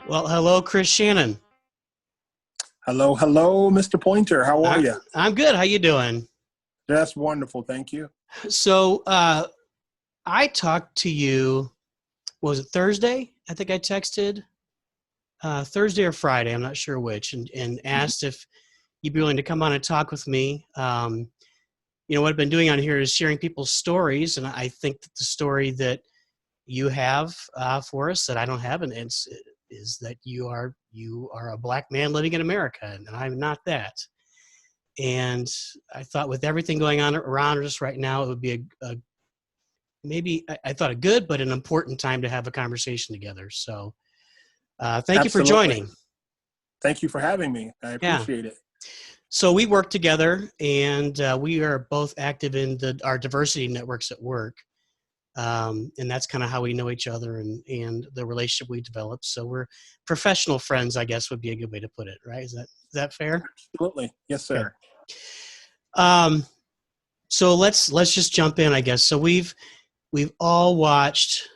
Well, hello, Chris Shannon. Hello, hello, Mr. Pointer. How are you? I'm good. How you doing? That's wonderful. Thank you. So, I talked to you. Was it Thursday? I think I texted Thursday or Friday. I'm not sure which, and asked if you'd be willing to come on and talk with me. What I've been doing on here is sharing people's stories, and I think that the story that you have for us that I don't have, and is that you are a black man living in America, and I'm not that. And I thought with everything going on around us right now, it would be a maybe I thought a good but an important time to have a conversation together. So thank you for Absolutely. joining. Thank you for having me. I Yeah. appreciate it. So we work together, and we are both active in our diversity networks at work. And that's kind of how we know each other and the relationship we developed. So we're professional friends, I guess would be a good way to put it, right? Is that fair? Absolutely. Yes, Okay. sir. Um, so let's just jump in, I guess. So we've all watched.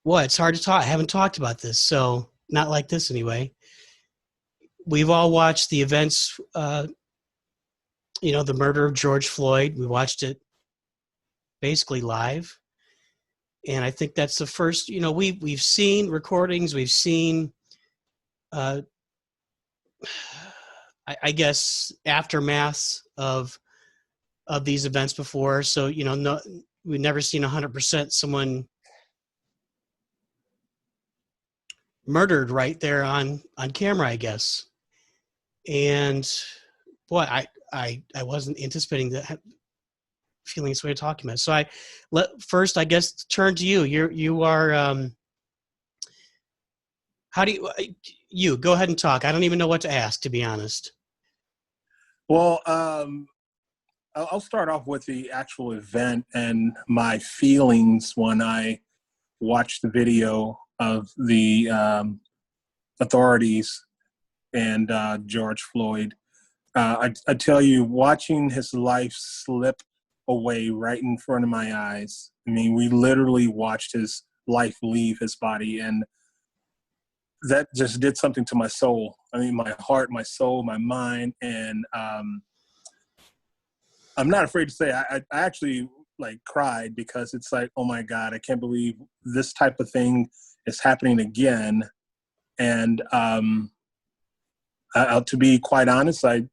It's hard to talk. I haven't talked about this, so not like this anyway. We've all watched the events. The murder of George Floyd. We watched it basically live, and I think that's the first. We've seen recordings. We've seen, I guess, aftermaths of these events before. So no, we've never seen 100% someone murdered right there on camera, I guess. And boy, I wasn't anticipating that feeling this way of talking about it. So first, I guess, turn to you. You are how do you go ahead and talk? I don't even know what to ask, to be honest. Well, I'll start off with the actual event and my feelings when I watched the video of the authorities and George Floyd. I tell you, watching his life slip away right in front of my eyes. I mean, we literally watched his life leave his body, and that just did something to my soul. I mean, my heart, my soul, my mind, and I'm not afraid to say I actually like cried because it's like, oh my God, I can't believe this type of thing is happening again. And to be quite honest, I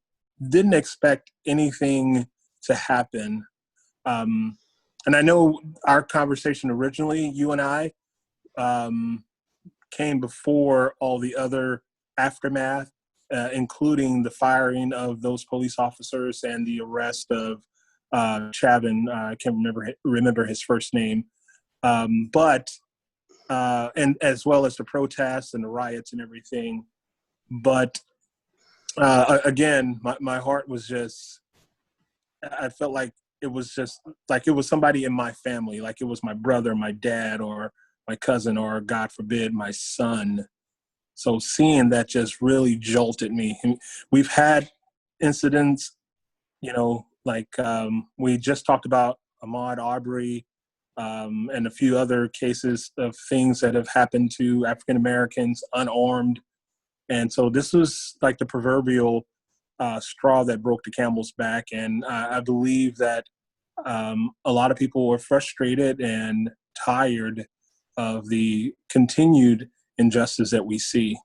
didn't expect anything to happen. And I know our conversation originally, you and I, came before all the other aftermath, including the firing of those police officers and the arrest of Chavin. I can't remember his first name, but and as well as the protests and the riots and everything. But again, my heart was just, I felt like it was just like it was somebody in my family, like it was my brother, my dad, or my cousin, or God forbid, my son. So seeing that just really jolted me. And we've had incidents, like we just talked about Ahmaud Arbery, and a few other cases of things that have happened to African Americans unarmed. And so this was like the proverbial straw that broke the camel's back. And I believe that a lot of people were frustrated and tired of the continued injustice that we see.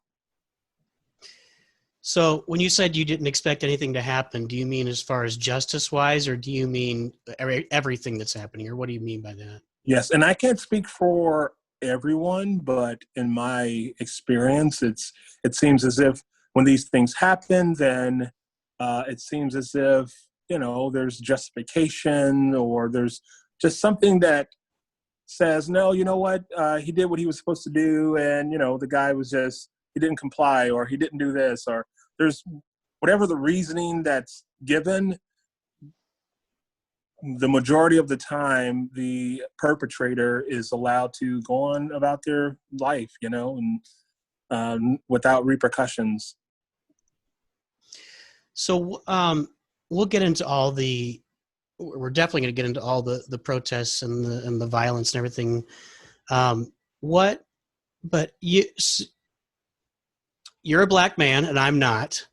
So when you said you didn't expect anything to happen, do you mean as far as justice wise, or do you mean everything that's happening, or what do you mean by that? Yes, and I can't speak for everyone, but in my experience, it seems as if when these things happen, then it seems as if there's justification, or there's just something that says, no, you know what, he did what he was supposed to do, and the guy was just, he didn't comply, or he didn't do this, or there's whatever the reasoning that's given. The majority of the time, the perpetrator is allowed to go on about their life, and without repercussions. So we'll get into all the. We're definitely going to get into all the protests and the violence and everything. What but you're a black man and I'm not.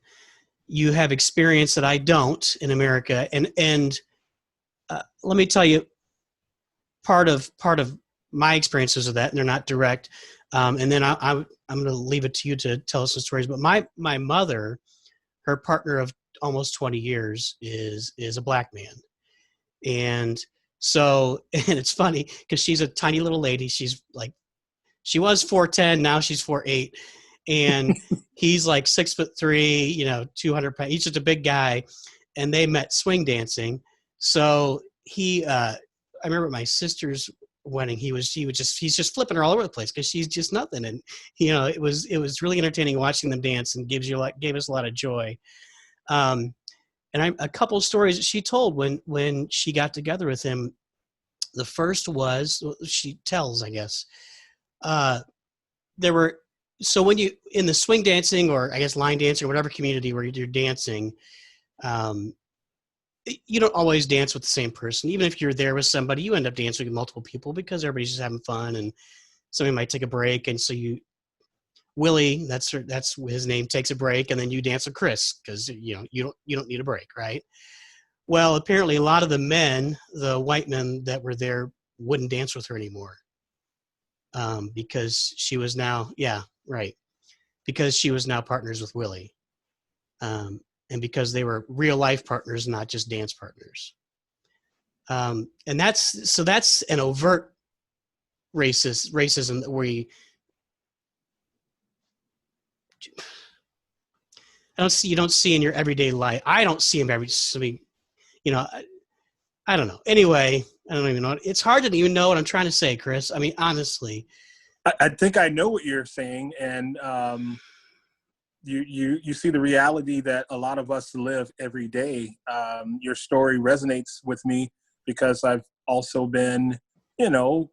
You have experience that I don't in America. And let me tell you, part of my experiences of that, and they're not direct. And then I'm going to leave it to you to tell us some stories. But my mother, her partner of almost 20 years is a black man. And so, and it's funny because she's a tiny little lady. She's like, she was 4'10", now she's 4'8". And he's like 6'3", 200 pounds. He's just a big guy. And they met swing dancing. So I remember at my sister's wedding, he's just flipping her all over the place because she's just nothing. And, it was really entertaining watching them dance and gave us a lot of joy. And a couple of stories that she told when she got together with him. The first was, she tells, I guess, so when you in the swing dancing, or I guess line dancing, or whatever community where you're dancing, you don't always dance with the same person. Even if you're there with somebody, you end up dancing with multiple people because everybody's just having fun, and somebody might take a break, and so Willie, that's his name, takes a break, and then you dance with Chris because you don't need a break, right? Well, apparently a lot of the men, the white men that were there, wouldn't dance with her anymore. Because she was now, because she was now partners with Willie. And because they were real life partners, not just dance partners. And that's an overt racism where you don't see in your everyday life. I don't see him I don't know. Anyway, I don't even know. It's hard to even know what I'm trying to say, Chris. I mean, honestly. I think I know what you're saying, and you see the reality that a lot of us live every day. Your story resonates with me because I've also been, in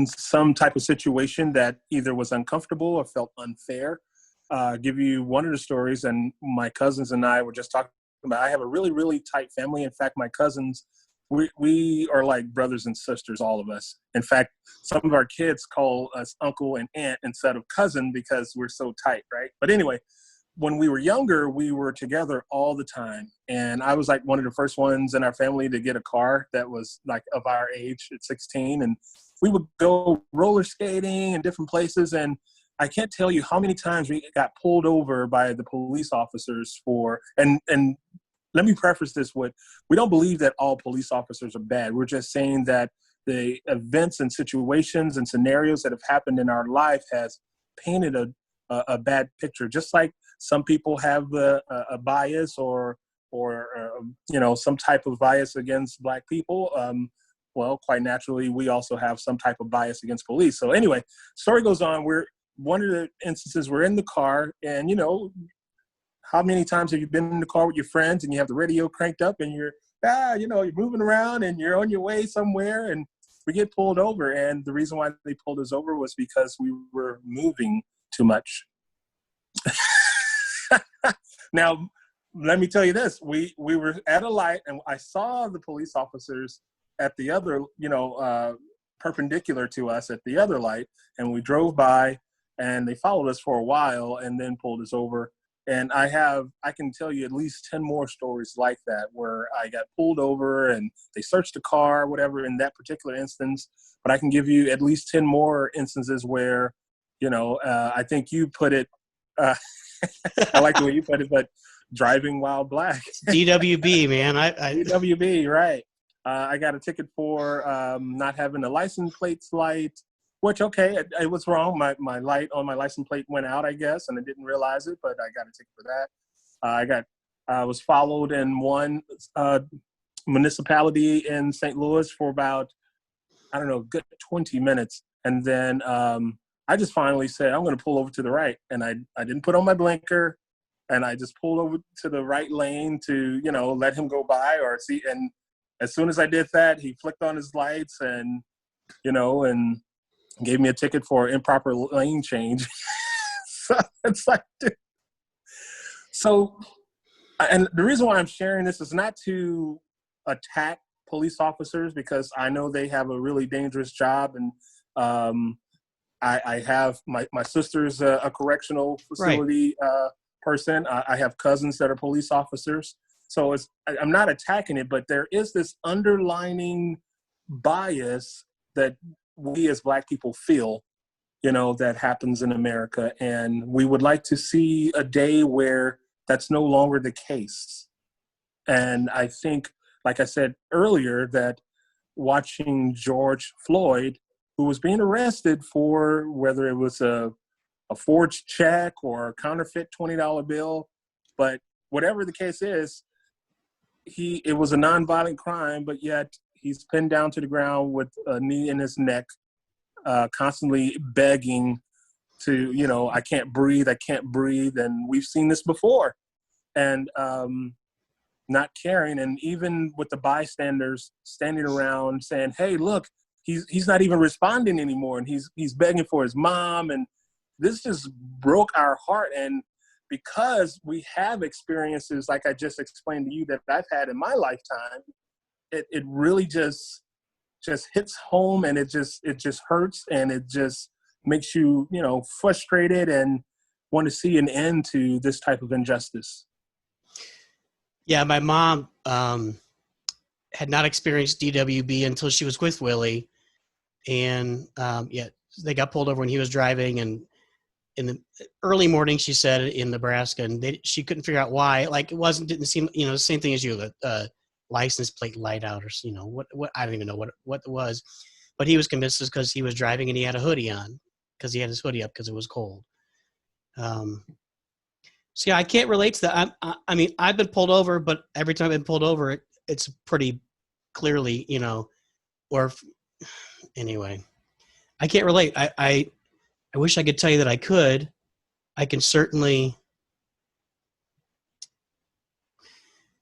some type of situation that either was uncomfortable or felt unfair. Give you one of the stories, and my cousins and I were just talking about. I have a really, really tight family. In fact, my cousins, we are like brothers and sisters, all of us. In fact, some of our kids call us uncle and aunt instead of cousin because we're so tight, right? But anyway, when we were younger, we were together all the time. And I was like one of the first ones in our family to get a car that was like of our age at 16. And we would go roller skating in different places. And I can't tell you how many times we got pulled over by the police officers and let me preface this with, we don't believe that all police officers are bad. We're just saying that the events and situations and scenarios that have happened in our life has painted a bad picture. Just like some people have a bias or some type of bias against Black people. Well, quite naturally, we also have some type of bias against police. So anyway, story goes on. One of the instances, we're in the car, and how many times have you been in the car with your friends and you have the radio cranked up and you're moving around and you're on your way somewhere, and we get pulled over. And the reason why they pulled us over was because we were moving too much. Now, let me tell you this. We were at a light, and I saw the police officers at the other, perpendicular to us at the other light, and we drove by, and they followed us for a while and then pulled us over. And I can tell you at least 10 more stories like that where I got pulled over and they searched the car, whatever, in that particular instance. But I can give you at least 10 more instances where, I think you put it, I like the way you put it, but driving while Black. DWB, man. DWB, right. I got a ticket for not having a license plates light. Which, okay, it was wrong. My light on my license plate went out, I guess, and I didn't realize it, but I got a ticket for that. I was followed in one municipality in St. Louis for about, good 20 minutes. And then I just finally said, I'm going to pull over to the right. And I didn't put on my blinker, and I just pulled over to the right lane to, let him go by or see. And as soon as I did that, he flicked on his lights and gave me a ticket for improper lane change. So it's like, dude. So, and the reason why I'm sharing this is not to attack police officers, because I know they have a really dangerous job, and I have my sister's a correctional facility person. I have cousins that are police officers. So I'm not attacking it, but there is this underlining bias that we as Black people feel, that happens in America. And we would like to see a day where that's no longer the case. And I think, like I said earlier, that watching George Floyd, who was being arrested for whether it was a forged check or a counterfeit $20 bill, but whatever the case is, it was a nonviolent crime, but yet he's pinned down to the ground with a knee in his neck, constantly begging to, I can't breathe. And we've seen this before. And not caring. And even with the bystanders standing around saying, hey, look, he's not even responding anymore. And he's begging for his mom. And this just broke our heart. And because we have experiences like I just explained to you that I've had in my lifetime, it really just hits home, and it just hurts, and it just makes you, frustrated and want to see an end to this type of injustice. Yeah, my mom had not experienced DWB until she was with Willie, and they got pulled over when he was driving, and in the early morning, she said, in Nebraska, and she couldn't figure out why. Like, didn't seem, the same thing as you, the license plate light out, or what I don't even know what it was, but he was convinced it was because he was driving and he had a hoodie on, because he had his hoodie up because it was cold. So yeah, I can't relate to that. I mean, I've been pulled over, but every time I've been pulled over, it's pretty clearly, anyway, I can't relate. I wish I could tell you that I could. I can certainly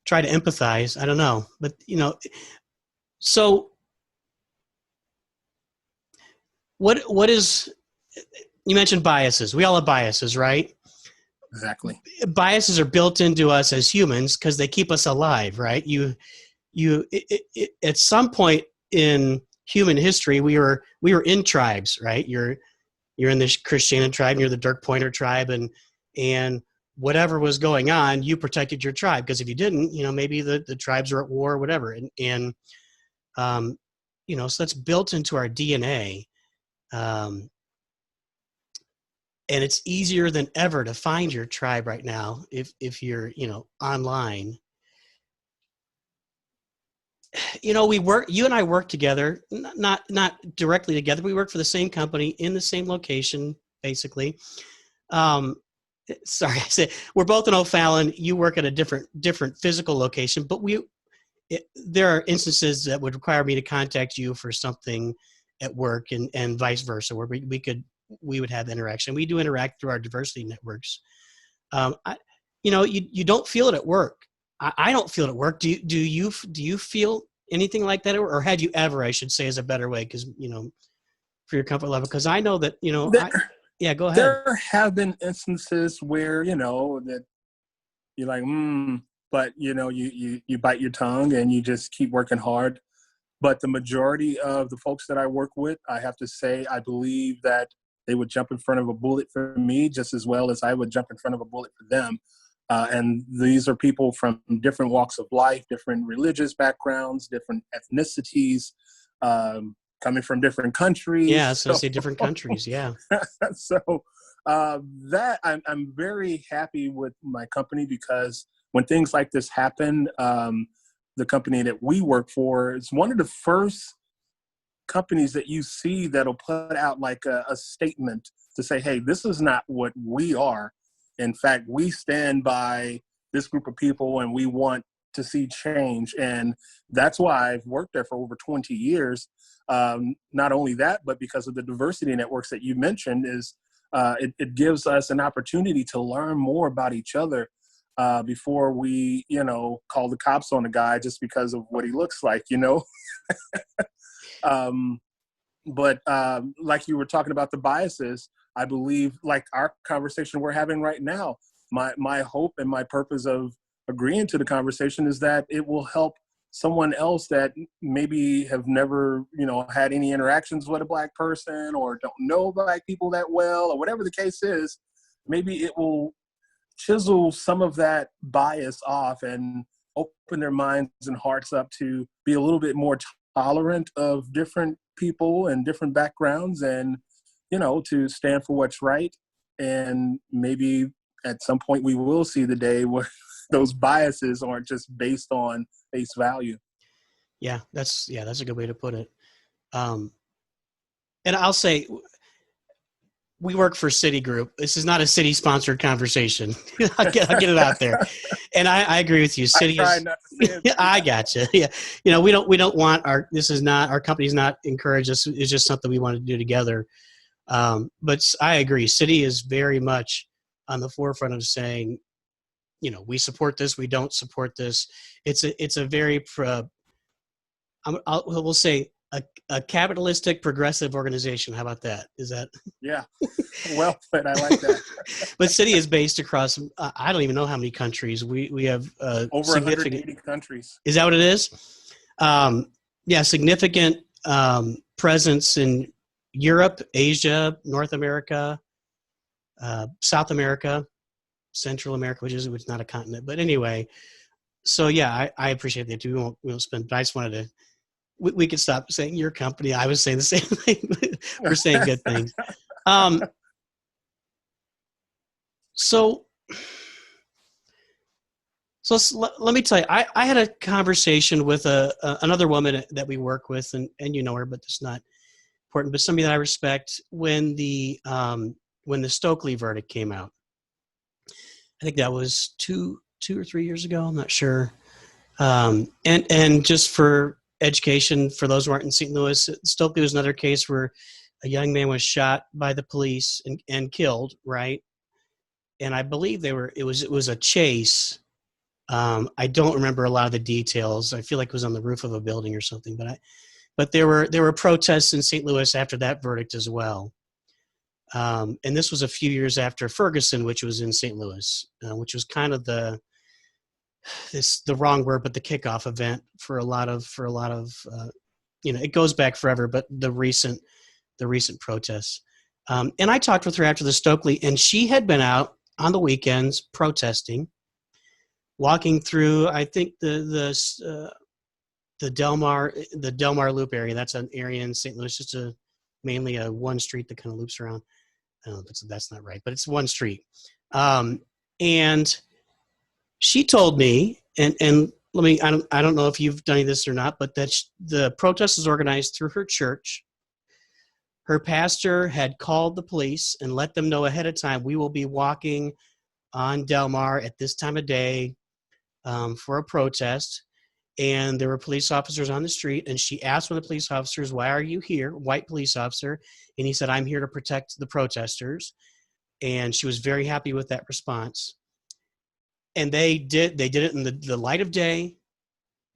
try to empathize. I don't know, but so what is, you mentioned biases. We all have biases, right? Exactly. Biases are built into us as humans because they keep us alive, right? At some point in human history, we were in tribes, right? You're in the Chris Shannon tribe, and you're the Dirk Pointer tribe, and whatever was going on, you protected your tribe, because if you didn't, maybe the tribes are at war or whatever, and so that's built into our DNA. And it's easier than ever to find your tribe right now if you're, online. You and I work together, not directly together. We work for the same company in the same location, basically. Sorry, I said we're both in O'Fallon. You work at a different physical location, but there are instances that would require me to contact you for something at work, and vice versa, where we would have interaction. We do interact through our diversity networks. You don't feel it at work. I don't feel it at work. Do you feel anything like that, or have you ever? I should say is a better way, because for your comfort level, because I know that yeah, go ahead. There have been instances where that you're like, but you bite your tongue and you just keep working hard. But the majority of the folks that I work with, I have to say, I believe that they would jump in front of a bullet for me just as well as I would jump in front of a bullet for them. And these are people from different walks of life, different religious backgrounds, different ethnicities, coming from different countries. Yeah, so say different countries, yeah. So that I'm very happy with my company, because when things like this happen, the company that we work for is one of the first companies that you see that'll put out like a statement to say, hey, this is not what we are. In fact, we stand by this group of people and we want to see change. And that's why I've worked there for over 20 years. Not only that, but because of the diversity networks that you mentioned, it gives us an opportunity to learn more about each other before we, call the cops on a guy just because of what he looks like, But like you were talking about the biases, I believe, like our conversation we're having right now, my hope and my purpose of agreeing to the conversation is that it will help someone else that maybe have never, had any interactions with a Black person or don't know Black people that well, or whatever the case is, maybe it will chisel some of that bias off and open their minds and hearts up to be a little bit more tolerant of different people and different backgrounds, and, to stand for what's right. And maybe at some point we will see the day where those biases aren't just based on face value. Yeah, that's a good way to put it. And I'll say, we work for Citigroup. This is not a city-sponsored conversation. I'll get it out there. And I agree with you. City I try is. not to say it. I gotcha. Yeah, we don't want our company's not encourage us. It's just something we want to do together. But I agree. City is very much on the forefront of saying, we support this. We don't support this. It's a very we'll say a capitalistic progressive organization. How about that? Is that? Yeah. Well, but I like that. But City is based across, I don't even know how many countries. We have over 180 countries. Is that what it is? Significant presence in Europe, Asia, North America, South America, Central America, which is not a continent. But anyway, so yeah, I appreciate that too. We won't spend, but I just wanted to, we could stop saying your company. I was saying the same thing. We're saying good things. So let me tell you, I had a conversation with another woman that we work with, and you know her, but it's not important, but somebody that I respect, when the Stokely verdict came out. I think that was two or 3 years ago. I'm not sure. And just for education, for those who aren't in St. Louis, Stokely was another case where a young man was shot by the police and killed, right? And I believe it was a chase. I don't remember a lot of the details. I feel like it was on the roof of a building or something, but there were protests in St. Louis after that verdict as well. And this was a few years after Ferguson, which was in St. Louis, which was kind of the wrong word, but the kickoff event for a lot of it goes back forever, but the recent protests. And I talked with her after the Stokely, and she had been out on the weekends protesting, walking through, I think the Del Mar Loop area. That's an area in St. Louis, just mainly a one street that kind of loops around. I don't know if that's not right, but it's one street. And she told me, and let me, I don't know if you've done this or not, but that the protest is organized through her church. Her pastor had called the police and let them know ahead of time, we will be walking on Del Mar at this time of day for a protest. And there were police officers on the street, and she asked one of the police officers, why are you here? White police officer. And he said, I'm here to protect the protesters. And she was very happy with that response. And they did it in the light of day.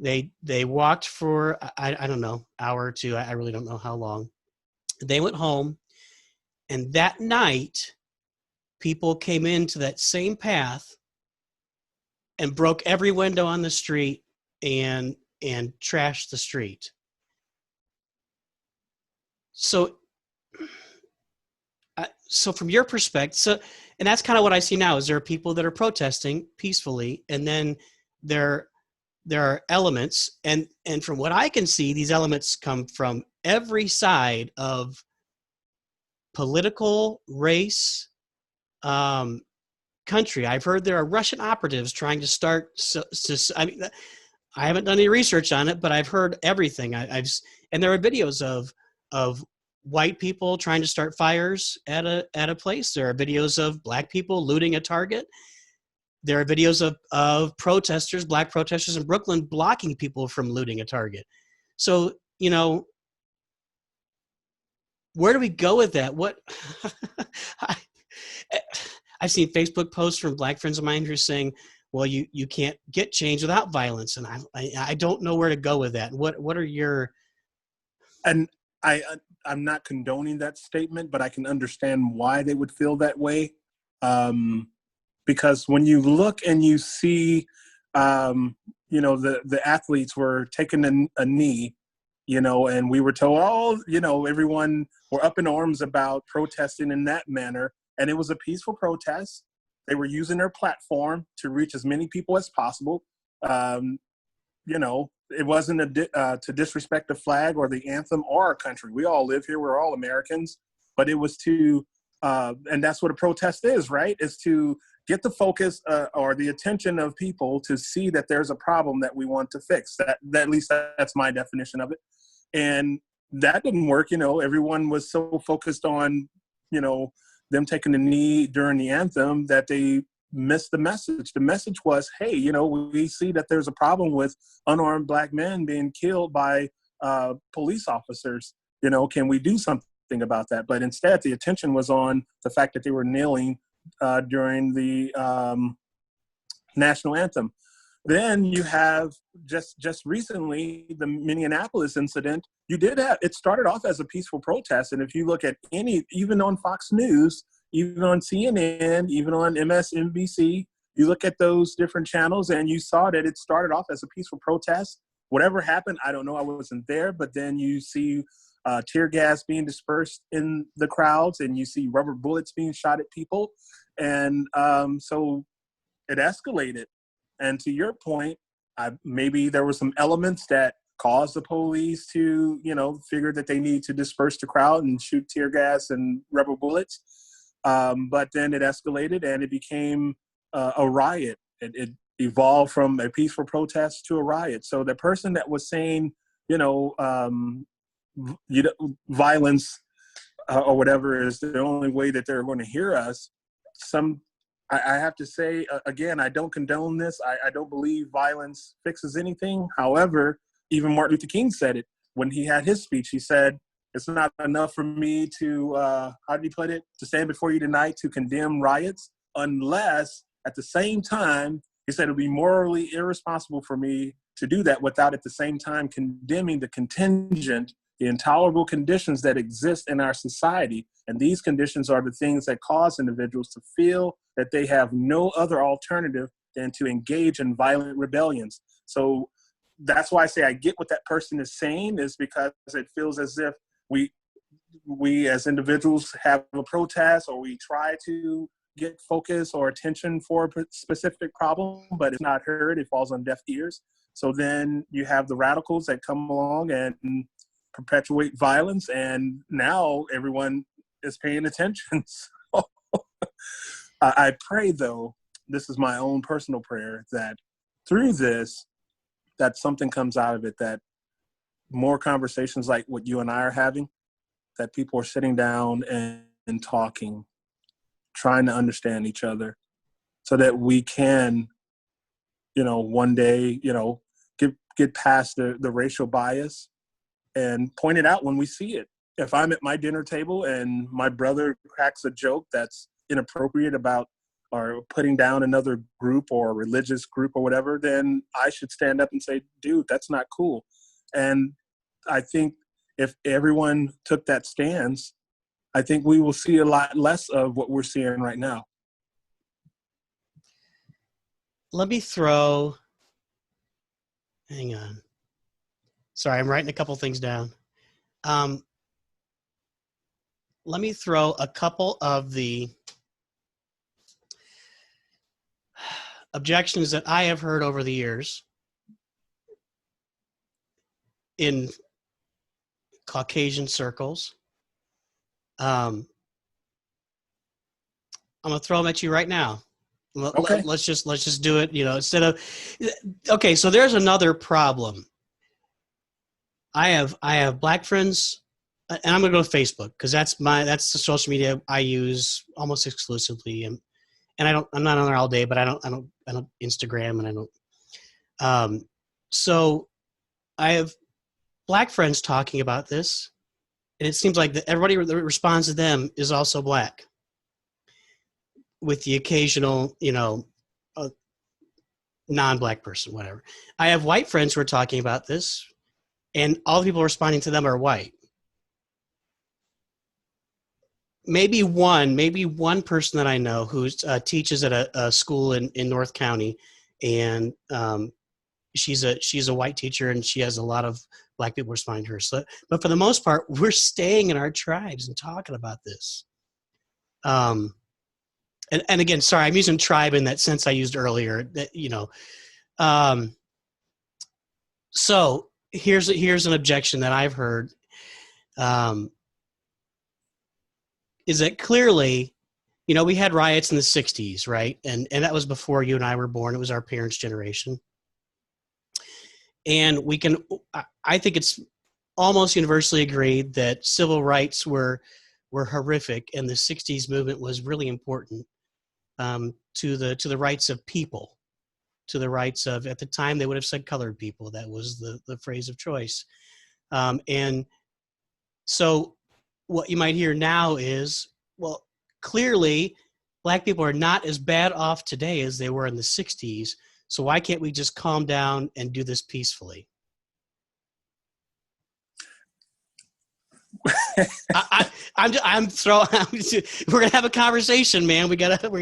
They walked for, I don't know, hour or two. I really don't know how long. They went home, and that night, people came into that same path and broke every window on the street and trashed the street. So from your perspective, and that's kind of what I see now, is there are people that are protesting peacefully, and then there are elements, and from what I can see, these elements come from every side of political, race, country. I've heard there are Russian operatives trying to start. I mean, I haven't done any research on it, but I've heard everything. And there are videos of white people trying to start fires at a place. There are videos of black people looting a Target. There are videos of protesters, black protesters in Brooklyn, blocking people from looting a Target. So, where do we go with that? What I've seen Facebook posts from black friends of mine who are saying, well, you can't get change without violence. And I don't know where to go with that. What are your... And I'm not condoning that statement, but I can understand why they would feel that way. Because when you look and you see, the athletes were taking a knee, and we were told, everyone were up in arms about protesting in that manner. And it was a peaceful protest. They were using their platform to reach as many people as possible. It wasn't to disrespect the flag or the anthem or our country. We all live here. We're all Americans. But it was and that's what a protest is, right? Is to get the focus or the attention of people to see that there's a problem that we want to fix. That at least that's my definition of it. And that didn't work. Everyone was so focused on, them taking the knee during the anthem that they missed the message. The message was, hey, we see that there's a problem with unarmed Black men being killed by police officers. Can we do something about that? But instead, the attention was on the fact that they were kneeling during the national anthem. Then you have just recently the Minneapolis incident. It started off as a peaceful protest. And if you look at even on Fox News, even on CNN, even on MSNBC, you look at those different channels and you saw that it started off as a peaceful protest. Whatever happened, I don't know, I wasn't there, but then you see tear gas being dispersed in the crowds and you see rubber bullets being shot at people. And so it escalated. And to your point, maybe there were some elements that caused the police to, figure that they need to disperse the crowd and shoot tear gas and rubber bullets. But then it escalated and it became a riot. It evolved from a peaceful protest to a riot. So the person that was saying, violence or whatever is the only way that they're going to hear us, I have to say, again, I don't condone this. I don't believe violence fixes anything. However, even Martin Luther King said it when he had his speech. He said, it's not enough for me to, how did he put it? To stand before you tonight to condemn riots, unless at the same time, he said it would be morally irresponsible for me to do that without at the same time condemning the intolerable conditions that exist in our society. And these conditions are the things that cause individuals to feel that they have no other alternative than to engage in violent rebellions. So that's why I say I get what that person is saying, is because it feels as if we as individuals have a protest or we try to get focus or attention for a specific problem, but it's not heard. It falls on deaf ears. So then you have the radicals that come along and perpetuate violence, and now everyone is paying attention. So I pray, though, this is my own personal prayer, that through this, that something comes out of it, that more conversations like what you and I are having, that people are sitting down and talking, trying to understand each other, so that we can, one day, get past the racial bias and point it out when we see it. If I'm at my dinner table and my brother cracks a joke that's inappropriate about or putting down another group or religious group or whatever, then I should stand up and say, dude, that's not cool. And I think if everyone took that stance, I think we will see a lot less of what we're seeing right now. Let me hang on. Sorry, I'm writing a couple things down. Let me throw a couple of the objections that I have heard over the years in Caucasian circles. I'm gonna throw them at you right now. Okay. Let's just do it. Instead of, okay. So there's another problem. I have Black friends, and I'm gonna go to Facebook because that's the social media I use almost exclusively, and I'm not on there all day, but I don't Instagram, and I don't. So I have Black friends talking about this, and it seems like everybody that responds to them is also Black, with the occasional, non-Black person, whatever. I have white friends who are talking about this, and all the people responding to them are white. Maybe one person that I know who teaches at a school in North County, and she's a white teacher, and she has a lot of black people responding to her. So, but for the most part, we're staying in our tribes and talking about this. And again, sorry, I'm using tribe in that sense I used earlier. That so here's an objection that I've heard. Is that clearly, we had riots in the 60s, right? And that was before you and I were born. It was our parents' generation. And I think it's almost universally agreed that civil rights were horrific, and the 60s movement was really important to the rights of people, to the rights of, at the time they would have said colored people. That was the phrase of choice. And so what you might hear now is, well, clearly black people are not as bad off today as they were in the 60s. So why can't we just calm down and do this peacefully? I'm throwing. We're gonna have a conversation, man. We gotta have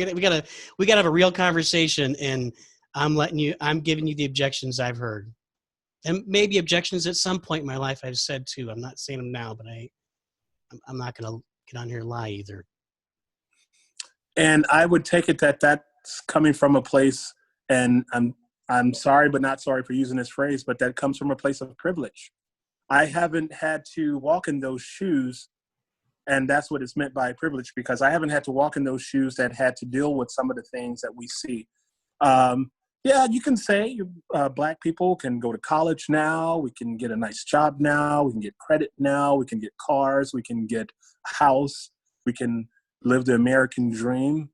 a real conversation, and I'm giving you the objections I've heard, and maybe objections at some point in my life I've said too. I'm not saying them now, but I'm not gonna get on here and lie either. And I would take it that that's coming from a place, and I'm sorry, but not sorry for using this phrase, but that comes from a place of privilege. I haven't had to walk in those shoes, and that's what it's meant by privilege, because I haven't had to walk in those shoes that had to deal with some of the things that we see. Yeah, you can say black people can go to college now, we can get a nice job now, we can get credit now, we can get cars, we can get a house, we can live the American dream,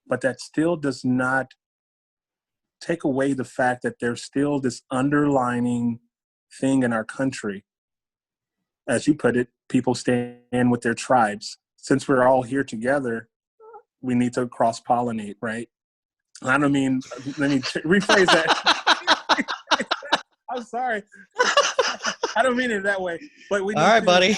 but that still does not take away the fact that there's still this underlining thing in our country. As you put it, people stand with their tribes. Since we're all here together, we need to cross-pollinate, right? I don't mean, let me rephrase that. I'm sorry. I don't mean it that way. But we need all right, buddy.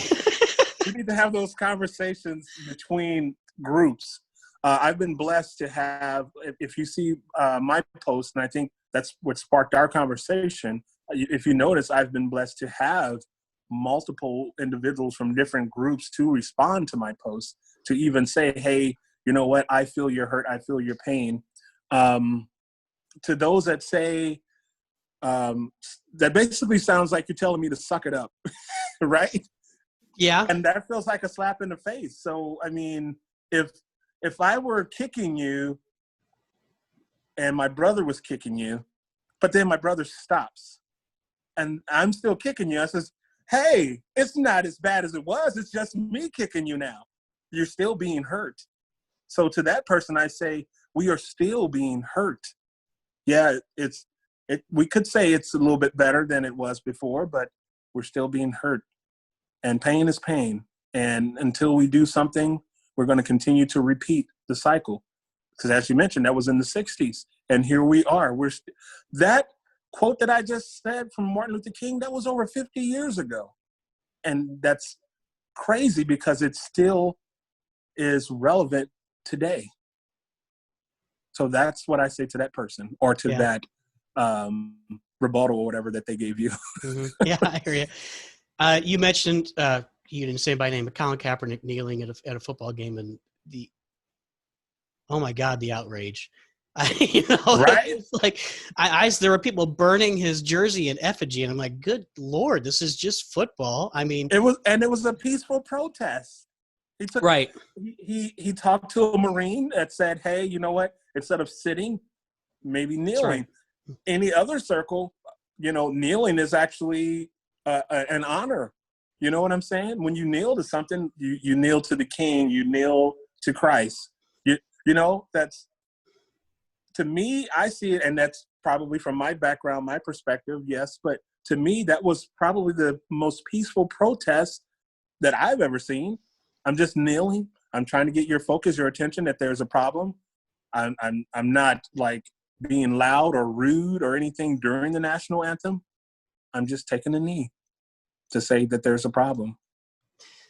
We need to have those conversations between groups. I've been blessed to have, if you see my post, and I think that's what sparked our conversation, if you notice, I've been blessed to have multiple individuals from different groups to respond to my posts, to even say, hey, you know what, I feel your hurt, I feel your pain. To those that say, that basically sounds like you're telling me to suck it up, right? Yeah. And that feels like a slap in the face. So, I mean, if I were kicking you and my brother was kicking you, but then my brother stops and I'm still kicking you, I says, hey, it's not as bad as it was. It's just me kicking you now. You're still being hurt. So to that person, I say, we are still being hurt. Yeah, we could say it's a little bit better than it was before, but we're still being hurt. And pain is pain. And until we do something, we're going to continue to repeat the cycle. Because as you mentioned, that was in the 60s. And here we are. That quote that I just said from Martin Luther King, that was over 50 years ago. And that's crazy because it still is relevant today. So that's what I say to that person, or to that rebuttal or whatever that they gave you. Mm-hmm. Yeah, I hear you. You mentioned, you didn't say by name, but Colin Kaepernick kneeling at a football game, and oh my God, the outrage. Right? It's like there were people burning his jersey in effigy, and I'm like, good Lord, this is just football. I mean, it was a peaceful protest. Right. He talked to a Marine that said, hey, you know what? Instead of sitting, maybe kneeling. Right. Any other circle, kneeling is actually an honor. You know what I'm saying? When you kneel to something, you kneel to the King, you kneel to Christ. That's, to me, I see it, and that's probably from my background, my perspective, yes, but to me, that was probably the most peaceful protest that I've ever seen. I'm just kneeling. I'm trying to get your focus, your attention that there's a problem. I'm not like being loud or rude or anything during the national anthem. I'm just taking a knee to say that there's a problem.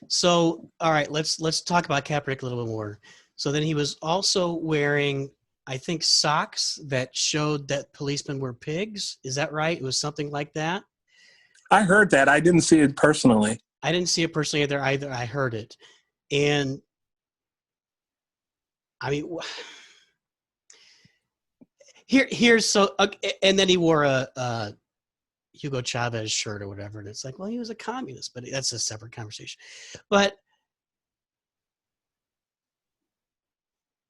So, all right, let's talk about Kaepernick a little bit more. So then he was also wearing, I think, socks that showed that policemen were pigs. Is that right? It was something like that. I heard that. I didn't see it personally. I didn't see it personally either. I heard it. And I mean, here's so, and then he wore a Hugo Chavez shirt or whatever. And it's like, well, he was a communist, but that's a separate conversation. But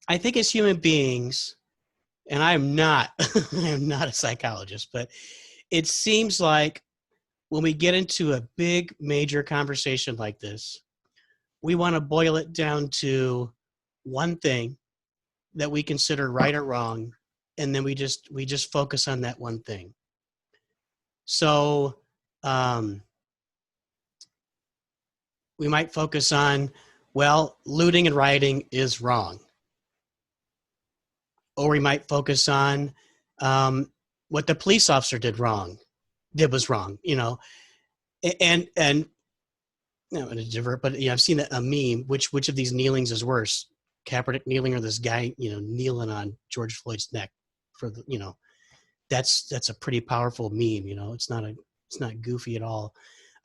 I think as human beings, and I am not, I am not a psychologist, but it seems like when we get into a big major conversation like this, we want to boil it down to one thing that we consider right or wrong, and then we just focus on that one thing. So we might focus on, well, looting and rioting is wrong. Or we might focus on what the police officer did was wrong, you know. And no, but yeah, I've seen a meme. Which of these kneelings is worse, Kaepernick kneeling or this guy, you know, kneeling on George Floyd's neck for the, you know, that's a pretty powerful meme. You know, it's not goofy at all.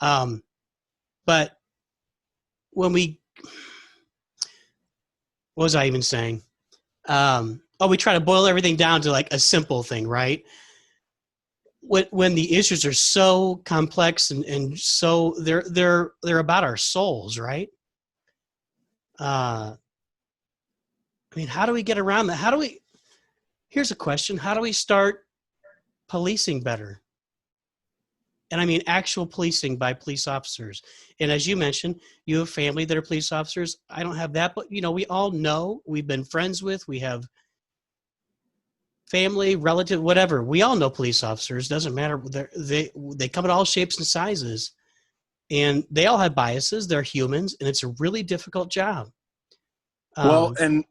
But when what was I even saying? We try to boil everything down to like a simple thing, right? When the issues are so complex and so they're about our souls, right? I mean, how do we get around that? Here's a question. How do we start policing better? And I mean actual policing by police officers. And as you mentioned, you have family that are police officers. I don't have that, but you know, we all know, we've been friends with, we have family, relative, whatever. We all know police officers. Doesn't matter. They come in all shapes and sizes, and they all have biases. They're humans, and it's a really difficult job. Well, and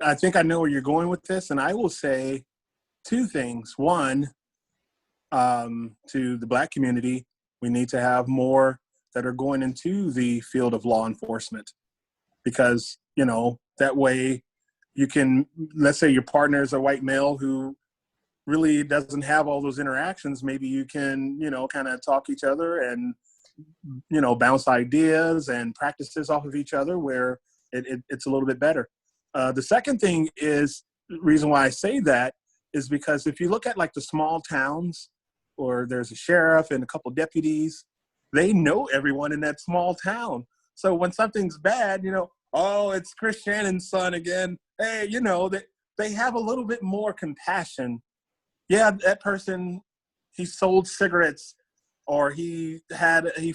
I think I know where you're going with this, and I will say two things. One, to the Black community, we need to have more that are going into the field of law enforcement, because, you know, that way you can, let's say your partner is a white male who really doesn't have all those interactions. Maybe you can, you know, kind of talk each other and, you know, bounce ideas and practices off of each other where it's a little bit better. The second thing is, the reason why I say that is because if you look at like the small towns, or there's a sheriff and a couple deputies, they know everyone in that small town. So when something's bad, you know, oh, it's Chris Shannon's son again. Hey, you know, they have a little bit more compassion. Yeah, that person, he sold cigarettes or he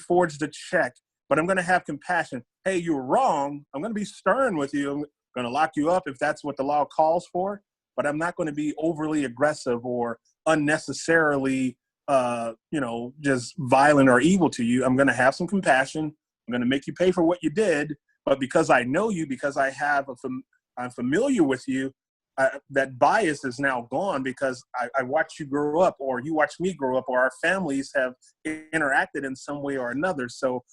forged a check, but I'm going to have compassion. Hey, you were wrong. I'm going to be stern with you. I'm going to lock you up if that's what the law calls for, but I'm not going to be overly aggressive or unnecessarily, you know, just violent or evil to you. I'm going to have some compassion. I'm going to make you pay for what you did, but because I know you, because I'm familiar with you, that bias is now gone because I watched you grow up, or you watched me grow up, or our families have interacted in some way or another. So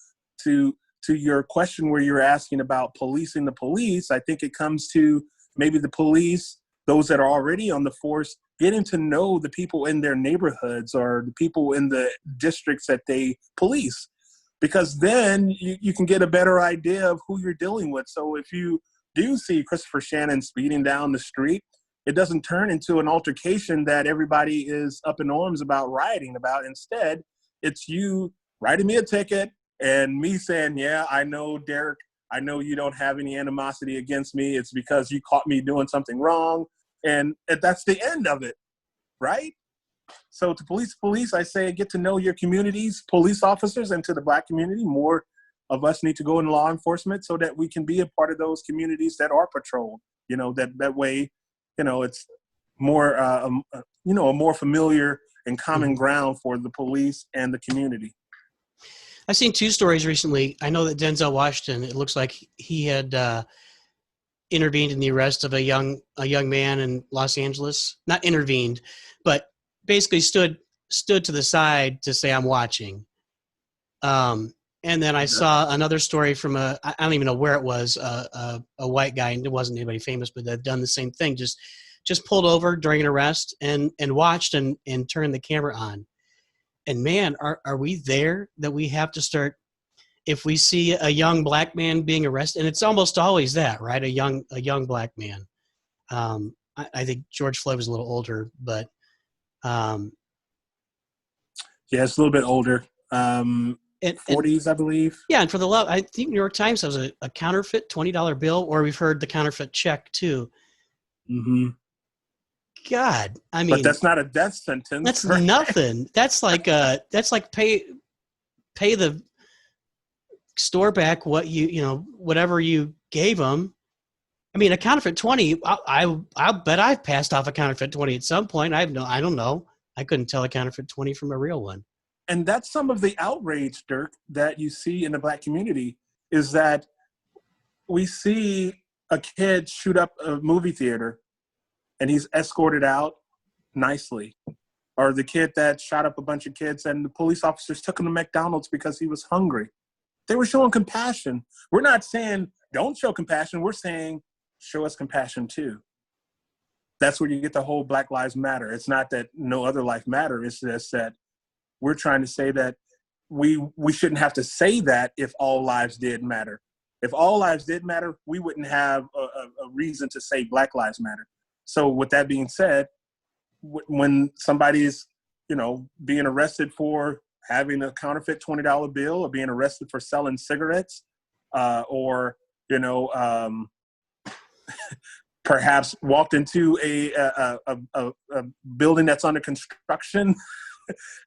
to your question where you're asking about policing the police, I think it comes to maybe the police, those that are already on the force, getting to know the people in their neighborhoods or the people in the districts that they police, because then you can get a better idea of who you're dealing with. So if you do see Christopher Shannon speeding down the street, it doesn't turn into an altercation that everybody is up in arms about rioting about. Instead, it's you writing me a ticket and me saying, yeah, I know, Dirk, I know you don't have any animosity against me. It's because you caught me doing something wrong. And that's the end of it, right? So to police, I say get to know your communities, police officers, and to the Black community, more of us need to go in law enforcement so that we can be a part of those communities that are patrolled. You know, that way, you know, it's more, you know, a more familiar and common ground for the police and the community. I've seen two stories recently. I know that Denzel Washington, it looks like he had intervened in the arrest of a young man in Los Angeles. Not intervened, but basically stood to the side to say, I'm watching. And then I saw another story from I don't even know where it was, a white guy, and it wasn't anybody famous, but they've done the same thing, just just pulled over during an arrest and watched and turned the camera on. And man, are we there that we have to start, if we see a young black man being arrested, and it's almost always that, right? A young black man. I think George Floyd was a little older, but yeah, it's a little bit older. 40s, I believe. Yeah, and for the love, I think New York Times has a counterfeit $20 bill, or we've heard the counterfeit check too. Mm-hmm. God, I mean, but that's not a death sentence. That's right? nothing. That's like pay the store back what whatever you gave them. I mean, a counterfeit 20. I'll bet I've passed off a counterfeit 20 at some point. I don't know. I couldn't tell a counterfeit 20 from a real one. And that's some of the outrage, Dirk, that you see in the black community, is that we see a kid shoot up a movie theater and he's escorted out nicely. Or the kid that shot up a bunch of kids and the police officers took him to McDonald's because he was hungry. They were showing compassion. We're not saying don't show compassion. We're saying show us compassion too. That's where you get the whole Black Lives Matter. It's not that no other life matter. It's just that we're trying to say that we shouldn't have to say that if all lives did matter. If all lives did matter, we wouldn't have a reason to say Black Lives Matter. So with that being said, when somebody's, being arrested for having a counterfeit $20 bill, or being arrested for selling cigarettes, or perhaps walked into a building that's under construction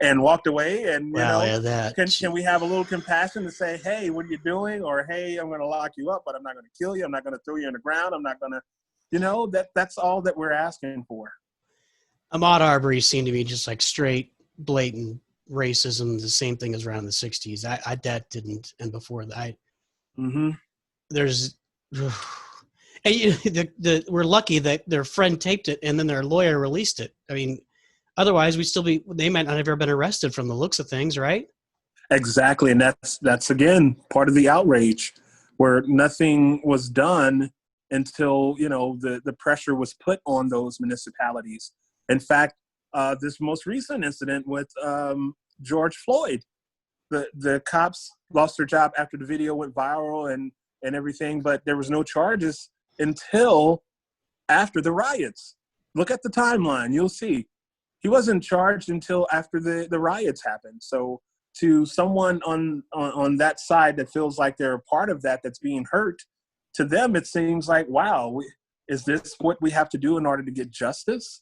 and walked away, and can we have a little compassion to say, hey, what are you doing? Or, hey, I'm going to lock you up, but I'm not going to kill you. I'm not going to throw you on the ground. I'm not going to, that's all that we're asking for. Ahmaud Arbery seemed to be just like straight, blatant racism, the same thing as around the 60s. That didn't, and before that, there's, and we're lucky that their friend taped it and then their lawyer released it. I mean, otherwise they might not have ever been arrested from the looks of things, right? Exactly. And that's again, part of the outrage, where nothing was done until, the pressure was put on those municipalities. In fact, this most recent incident with George Floyd, the cops lost their job after the video went viral and everything, but there was no charges until after the riots. Look at the timeline. You'll see. He wasn't charged until after the riots happened. So to someone on that side that feels like they're a part of that's being hurt, to them it seems like, wow, is this what we have to do in order to get justice?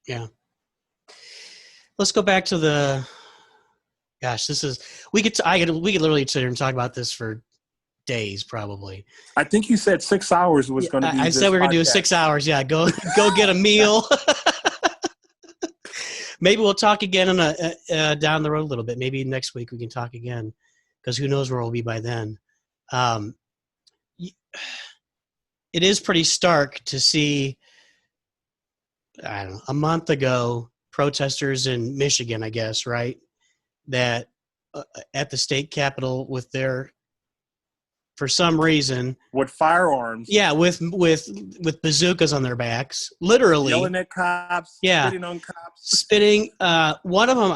Yeah. Let's go back to we could literally sit here and talk about this for days, probably. I think you said 6 hours was going to be. I said we were going to do 6 hours. Yeah. Go get a meal. Maybe we'll talk again down the road a little bit. Maybe next week we can talk again, because who knows where we'll be by then. It is pretty stark to see, I don't know, a month ago, protesters in Michigan, I guess, right, that at the state capitol for some reason, with firearms. Yeah, with bazookas on their backs, literally yelling at cops. Yeah, spitting on cops. Spitting. One of them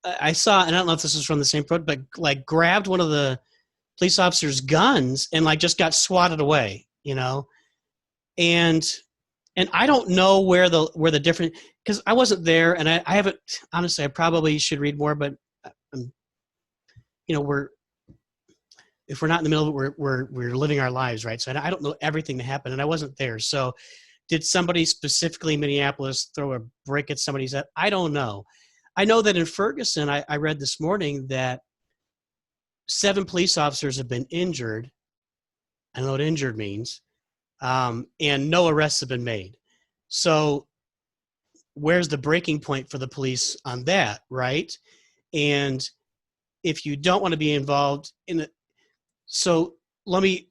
I saw, and I don't know if this is from the same project, but like grabbed one of the police officers' guns and like just got swatted away, and I don't know where the difference, because I wasn't there, and I haven't, honestly. I probably should read more, but if we're not in the middle of it, we're living our lives, right? So I don't know everything that happened, and I wasn't there. So did somebody specifically in Minneapolis throw a brick at somebody's head? I don't know. I know that in Ferguson, I read this morning that 7 police officers have been injured. I know what injured means. And no arrests have been made. So where's the breaking point for the police on that, right? And if you don't want to be involved in it, so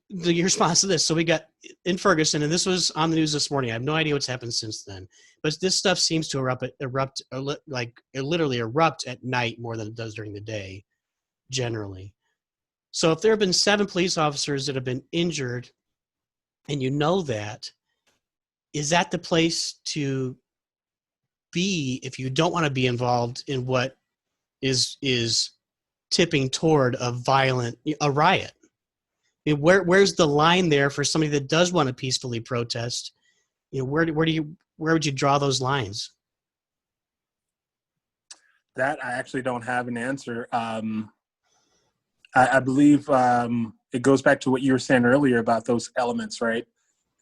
your response to this. So we got in Ferguson, and this was on the news this morning. I have no idea what's happened since then, but this stuff seems to literally erupt at night more than it does during the day, generally. So if there have been 7 police officers that have been injured, and you know that, is that the place to be if you don't want to be involved in what is tipping toward a riot? I mean, where's the line there for somebody that does want to peacefully protest? Where would you draw those lines? That I actually don't have an answer. I believe it goes back to what you were saying earlier about those elements, right?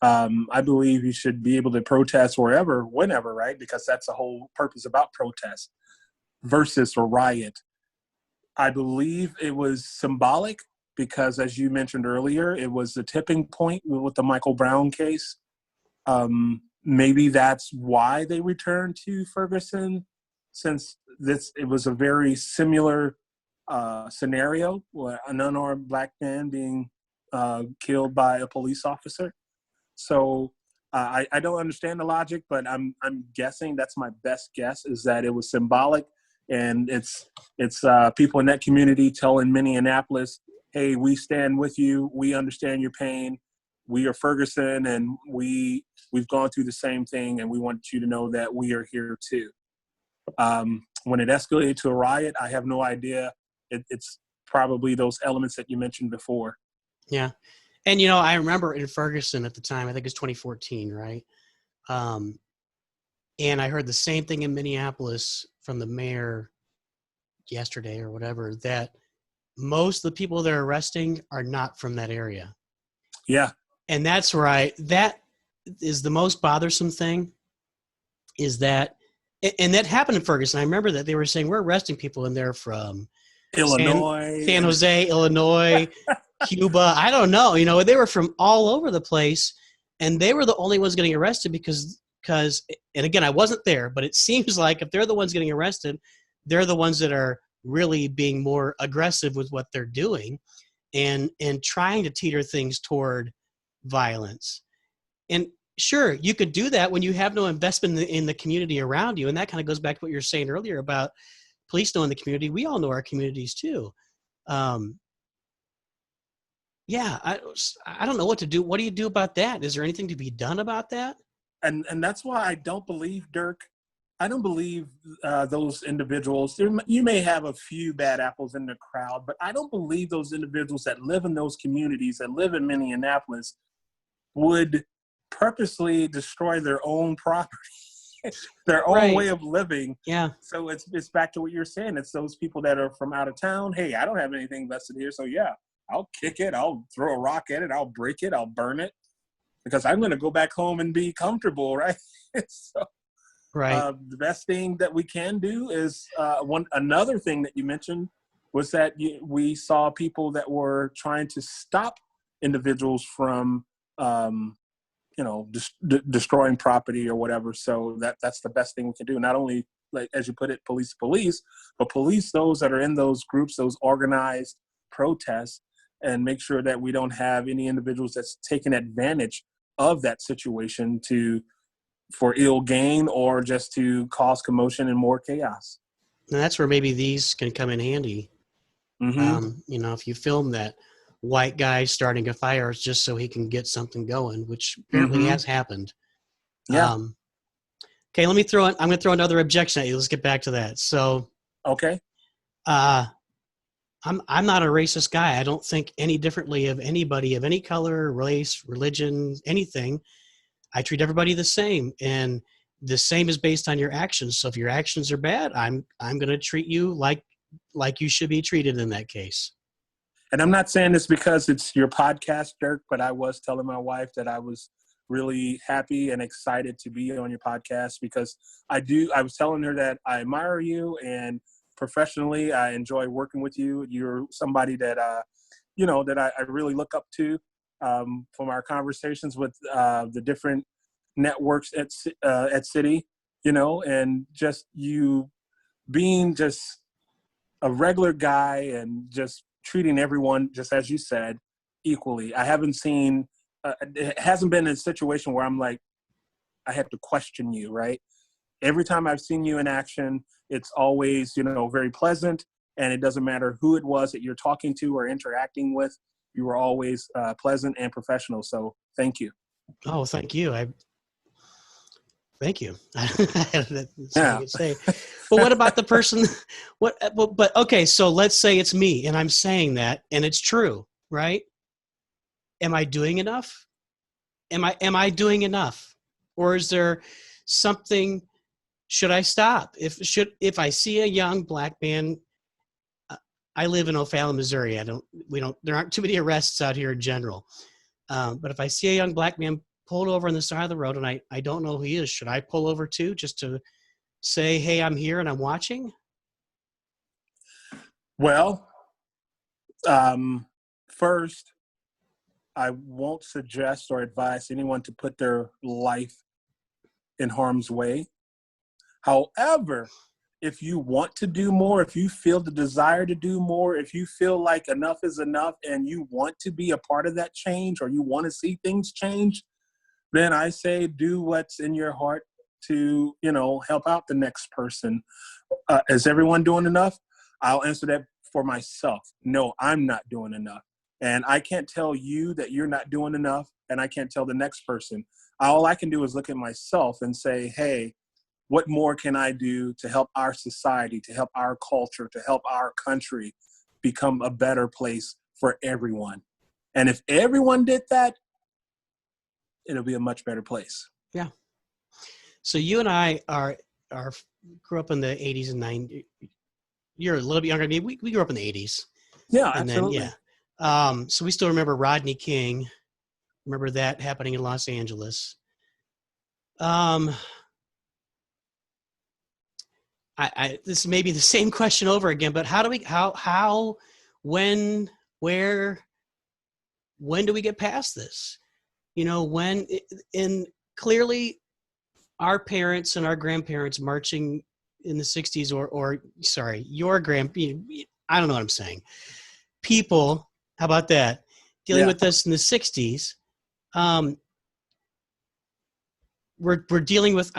I believe you should be able to protest wherever, whenever, right? Because that's the whole purpose about protest versus a riot. I believe it was symbolic because, as you mentioned earlier, it was the tipping point with the Michael Brown case. Maybe that's why they returned to Ferguson, since it was a very similar scenario, where an unarmed black man being killed by a police officer. So I don't understand the logic, but I'm guessing, that's my best guess, is that it was symbolic, and it's people in that community telling Minneapolis, hey, we stand with you, we understand your pain, we are Ferguson, and we've gone through the same thing, and we want you to know that we are here too. When it escalated to a riot, I have no idea. It's probably those elements that you mentioned before. Yeah. And, I remember in Ferguson at the time, I think it's 2014, right? And I heard the same thing in Minneapolis from the mayor yesterday or whatever, that most of the people they're arresting are not from that area. Yeah. And that's right. That is the most bothersome thing, is that, and that happened in Ferguson. I remember that they were saying, we're arresting people in there from Illinois, San Jose, Illinois, Cuba. I don't know. They were from all over the place, and they were the only ones getting arrested because, and again, I wasn't there, but it seems like if they're the ones getting arrested, they're the ones that are really being more aggressive with what they're doing and trying to teeter things toward violence. And sure, you could do that when you have no investment in the community around you. And that kind of goes back to what you were saying earlier about police knowing the community. We all know our communities too. Yeah, I don't know what to do. What do you do about that? Is there anything to be done about that? And that's why I don't believe, Dirk. I don't believe those individuals. You may have a few bad apples in the crowd, but I don't believe those individuals that live in those communities, that live in Minneapolis, would purposely destroy their own property, their own way of living. Yeah. So it's back to what you're saying. It's those people that are from out of town. Hey, I don't have anything vested here, so yeah, I'll kick it. I'll throw a rock at it. I'll break it. I'll burn it because I'm going to go back home and be comfortable, right? So, right. The best thing that we can do is another thing that you mentioned was that we saw people that were trying to stop individuals from, destroying property or whatever. So that's the best thing we can do. Not only, like as you put it, police, but police those that are in those groups, those organized protests, and make sure that we don't have any individuals that's taking advantage of that situation for ill gain or just to cause commotion and more chaos. And that's where maybe these can come in handy. Mm-hmm. If you film that white guy starting a fire just so he can get something going, which apparently has happened. Yeah. Okay, I'm going to throw another objection at you. Let's get back to that. So, okay. I'm not a racist guy. I don't think any differently of anybody of any color, race, religion, anything. I treat everybody the same, and the same is based on your actions. So if your actions are bad, I'm going to treat you like you should be treated in that case. And I'm not saying this because it's your podcast, Dirk, but I was telling my wife that I was really happy and excited to be on your podcast because I was telling her that I admire you, and professionally, I enjoy working with you. You're somebody that, that I really look up to from our conversations with the different networks at City, and just you being just a regular guy and just treating everyone, just as you said, equally. I haven't seen, it hasn't been a situation where I'm like, I have to question you, right? Every time I've seen you in action, it's always, very pleasant, and it doesn't matter who it was that you're talking to or interacting with. You were always pleasant and professional. So thank you. Oh, thank you. Thank you. That's all I Yeah. can say. But what about the person? But okay, so let's say it's me, and I'm saying that, and it's true, right? Am I doing enough? Am I doing enough, or is there something? Should I stop? If I see a young black man, I live in O'Fallon, Missouri. There aren't too many arrests out here in general. But if I see a young black man pulled over on the side of the road and I don't know who he is, should I pull over too, just to say, hey, I'm here and I'm watching? Well, first, I won't suggest or advise anyone to put their life in harm's way. However, if you want to do more, if you feel the desire to do more, if you feel like enough is enough and you want to be a part of that change or you want to see things change, then I say do what's in your heart to, help out the next person. Is everyone doing enough? I'll answer that for myself. No, I'm not doing enough. And I can't tell you that you're not doing enough, and I can't tell the next person. All I can do is look at myself and say, hey, what more can I do to help our society, to help our culture, to help our country become a better place for everyone? And if everyone did that, it'll be a much better place. Yeah. So you and I grew up in the 80s and 90s. You're a little bit younger than me. We grew up in the 80s. Yeah, And absolutely. then, yeah. So we still remember Rodney King. Remember that happening in Los Angeles. This may be the same question over again, but when, where, when do we get past this? And clearly our parents and our grandparents marching in the 60s your I don't know what I'm saying. People, how about that? Dealing with this in the 60s. We're dealing with,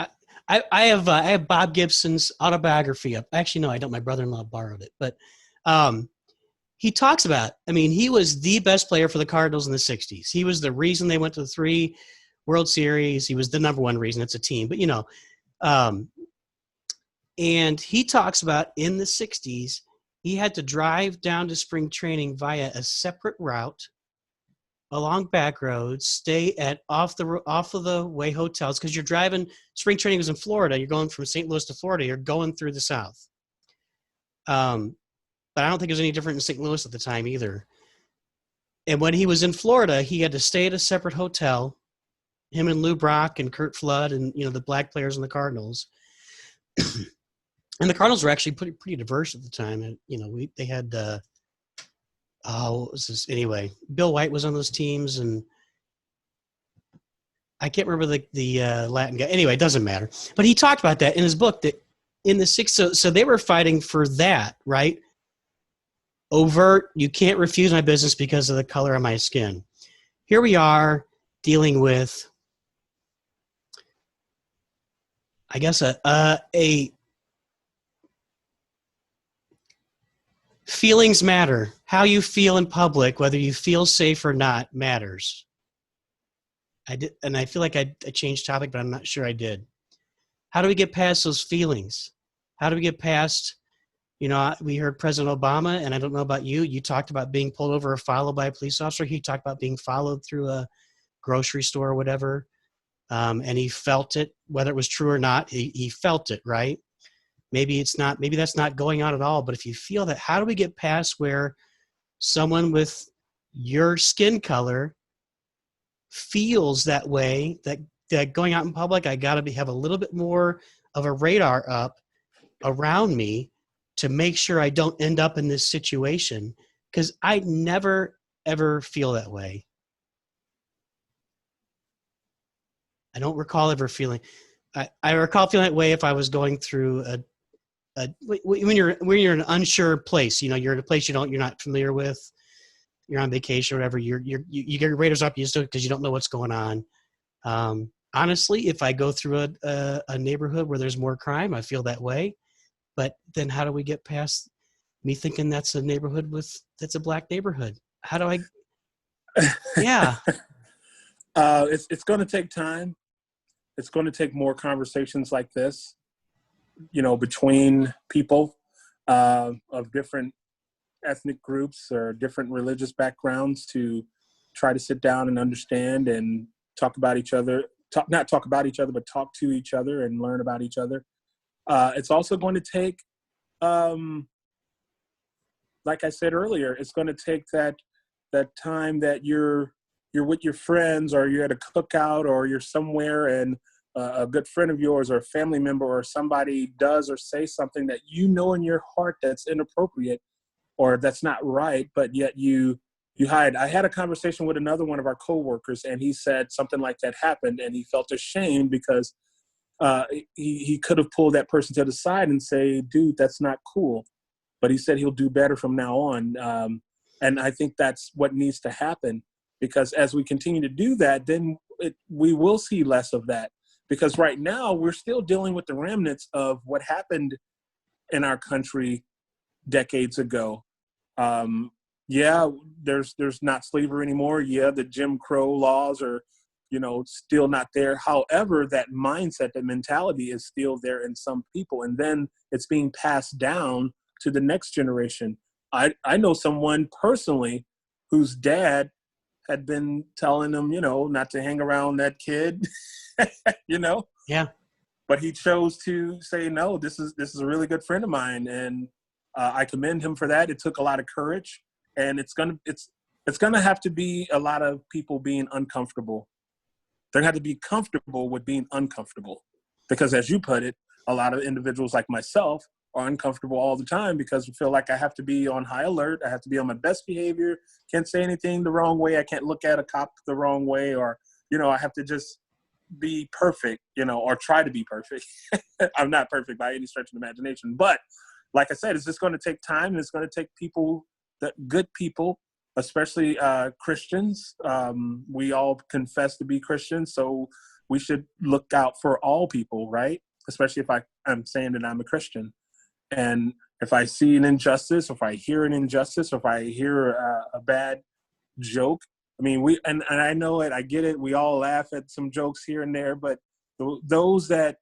I have Bob Gibson's autobiography up. Actually, no, I don't. My brother-in-law borrowed it, but he talks about, he was the best player for the Cardinals in the 60s. He was the reason they went to the 3 World Series. He was the number one reason. It's a team, but and he talks about in the 60s, he had to drive down to spring training via a separate route along back roads, stay at off of the way hotels, because you're driving. Spring training was in Florida. You're going from St. Louis to Florida. You're going through the South. But I don't think it was any different in St. Louis at the time either. And when he was in Florida, he had to stay at a separate hotel. Him and Lou Brock and Kurt Flood and the black players in the Cardinals. And the Cardinals were actually pretty diverse at the time. And they had what was this? Anyway, Bill White was on those teams, and I can't remember the Latin guy. Anyway, it doesn't matter. But he talked about that in his book, that in the 60s, so they were fighting for that, right? Overt, you can't refuse my business because of the color of my skin. Here we are dealing with, I guess, a feelings matter. How you feel in public, whether you feel safe or not, matters. I did, and I feel like I changed topic, but I'm not sure I did. How do we get past those feelings? How do we get past, we heard President Obama, and I don't know about you. You talked about being pulled over or followed by a police officer. He talked about being followed through a grocery store or whatever, and he felt it, whether it was true or not. He felt it, right? Maybe that's not going on at all. But if you feel that, how do we get past where someone with your skin color feels that way, that going out in public, I got to have a little bit more of a radar up around me to make sure I don't end up in this situation? Because I never, ever feel that way. I don't recall ever feeling. I recall feeling that way if I was going through when you're in an unsure place. You're in a place you're not familiar with. You're on vacation or whatever. You get your radars up used to it because you don't know what's going on. Honestly, if I go through a neighborhood where there's more crime, I feel that way. But then how do we get past me thinking that's a neighborhood that's a black neighborhood? How do I? Yeah. It's going to take time. it's going to take more conversations like this, between people of different ethnic groups or different religious backgrounds to try to sit down and understand and talk about each other, not talk about each other, but talk to each other and learn about each other. It's also going to take, like I said earlier, it's going to take that time that you're with your friends, or you're at a cookout, or you're somewhere and a good friend of yours or a family member or somebody does or say something that in your heart that's inappropriate or that's not right, but yet you hide. I had a conversation with another one of our coworkers, and he said something like that happened, and he felt ashamed because he could have pulled that person to the side and say, dude, that's not cool. But he said he'll do better from now on. And I think that's what needs to happen, because as we continue to do that, then we will see less of that. Because right now we're still dealing with the remnants of what happened in our country decades ago. There's not slavery anymore. Yeah, the Jim Crow laws are, still not there. However, that mindset, that mentality is still there in some people. And then it's being passed down to the next generation. I know someone personally whose dad had been telling him, not to hang around that kid, Yeah. But he chose to say, no, this is a really good friend of mine. And I commend him for that. It took a lot of courage, and it's gonna have to be a lot of people being uncomfortable. They're going to have to be comfortable with being uncomfortable, because as you put it, a lot of individuals like myself are uncomfortable all the time because we feel like I have to be on high alert. I have to be on my best behavior. Can't say anything the wrong way. I can't look at a cop the wrong way, or, I have to just be perfect, or try to be perfect. I'm not perfect by any stretch of the imagination, but like I said, it's just going to take time, and it's going to take people, good people, especially Christians. We all confess to be Christians, so we should look out for all people, right? Especially if I'm saying that I'm a Christian. And if I see an injustice, or if I hear an injustice, or if I hear a bad joke, I mean, and I know it, I get it. We all laugh at some jokes here and there, but those that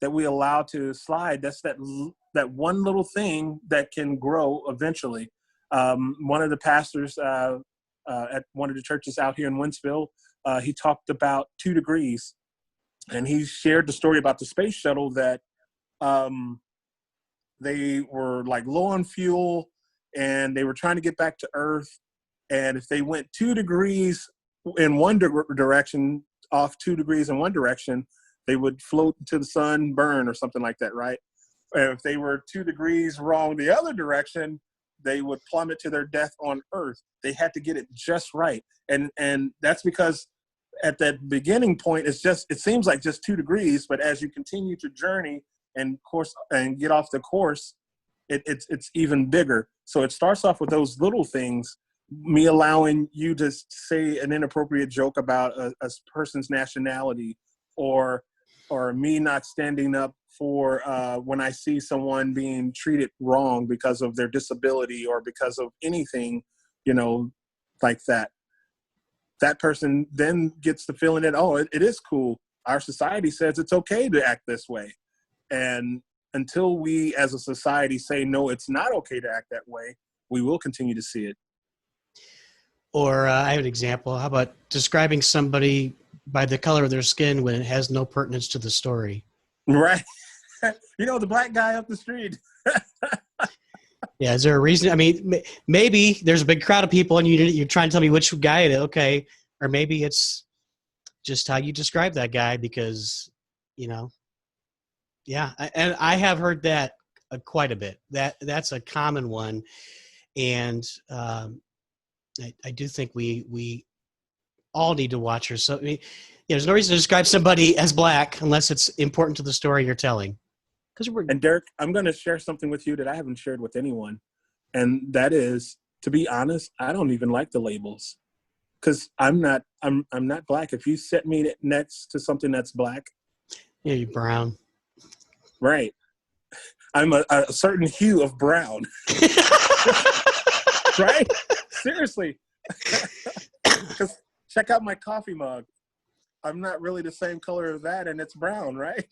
we allow to slide, that's that one little thing that can grow eventually. One of the pastors at one of the churches out here in Wentzville, he talked about 2 degrees, and he shared the story about the space shuttle that they were like low on fuel, and they were trying to get back to Earth. And if they went 2 degrees in one direction, off 2 degrees in one direction, they would float into the sun, burn, or something like that, right? And if they were 2 degrees wrong the other direction, they would plummet to their death on Earth. They had to get it just right. And that's because at that beginning point, it seems like just 2 degrees, but as you continue to journey and get off the course, it's even bigger. So it starts off with those little things, me allowing you to say an inappropriate joke about a person's nationality, or me not standing up for when I see someone being treated wrong because of their disability or because of anything, like that. That person then gets the feeling that, it is cool. Our society says it's okay to act this way. And until we as a society say, no, it's not okay to act that way, we will continue to see it. Or I have an example. How about describing somebody by the color of their skin when it has no pertinence to the story? Right. The black guy up the street. Yeah. Is there a reason? I mean, maybe there's a big crowd of people and you're trying to tell me which guy it is. Okay. Or maybe it's just how you describe that guy because, yeah. And I have heard that quite a bit. That's a common one. And I do think we all need to watch her. So there's no reason to describe somebody as black unless it's important to the story you're telling. And Dirk, I'm going to share something with you that I haven't shared with anyone. And that is, to be honest, I don't even like the labels, because I'm not black. If you set me next to something that's black. Yeah, you're brown. Right. I'm a certain hue of brown. Right? Seriously. Because check out my coffee mug. I'm not really the same color as that, and it's brown, right?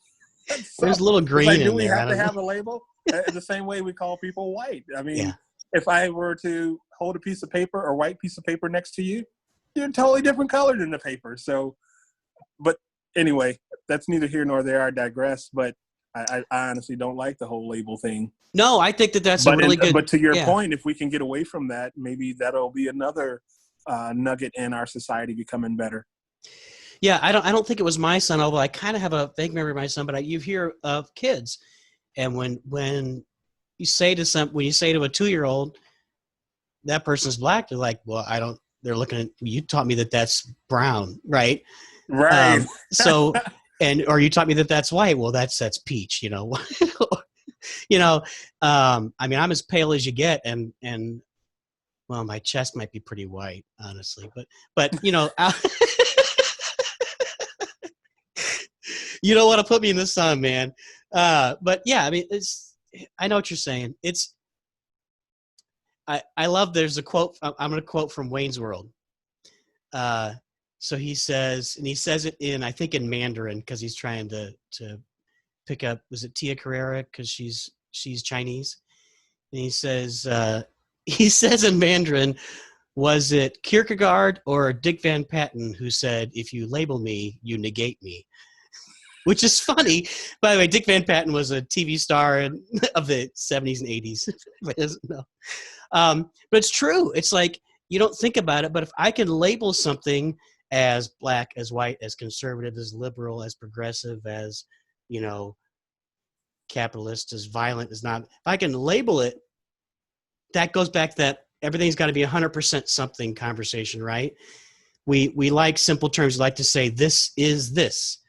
So, There's a little green like, in do we there. have to have a label? The same way we call people white. I mean, Yeah. if I were to hold a piece of paper or white piece of paper next to you, you're a totally different color than the paper. So, but anyway, that's neither here nor there. I digress. But I honestly don't like the whole label thing. No, I think that's a really good. But to your point, if we can get away from that, maybe that'll be another nugget in our society becoming better. Yeah, I don't think it was my son, although I kind of have a vague memory of my son. But you hear of kids, and when you say to a 2-year-old, that person's black, they're like, well, I don't. They're looking at you. Taught me that that's brown, right? Right. Or you taught me that that's white. Well, that's peach, you know. I mean, I'm as pale as you get, and well, my chest might be pretty white, honestly, but you know. You don't want to put me in the sun, man. But yeah, I mean, I know what you're saying. I love, there's a quote, I'm going to quote from Wayne's World. So he says it I think in Mandarin, because he's trying to pick up, was it Tia Carrera? Because she's Chinese. And he says in Mandarin, was it Kierkegaard or Dick Van Patten who said, if you label me, you negate me? Which is funny. By the way, Dick Van Patten was a TV star of the 70s and 80s. Everybody doesn't know. But it's true. It's like, you don't think about it, but if I can label something as black, as white, as conservative, as liberal, as progressive, as, you know, capitalist, as violent, as not, if I can label it, that goes back to that everything's got to be 100% something conversation, right? We like simple terms. We like to say, this is this.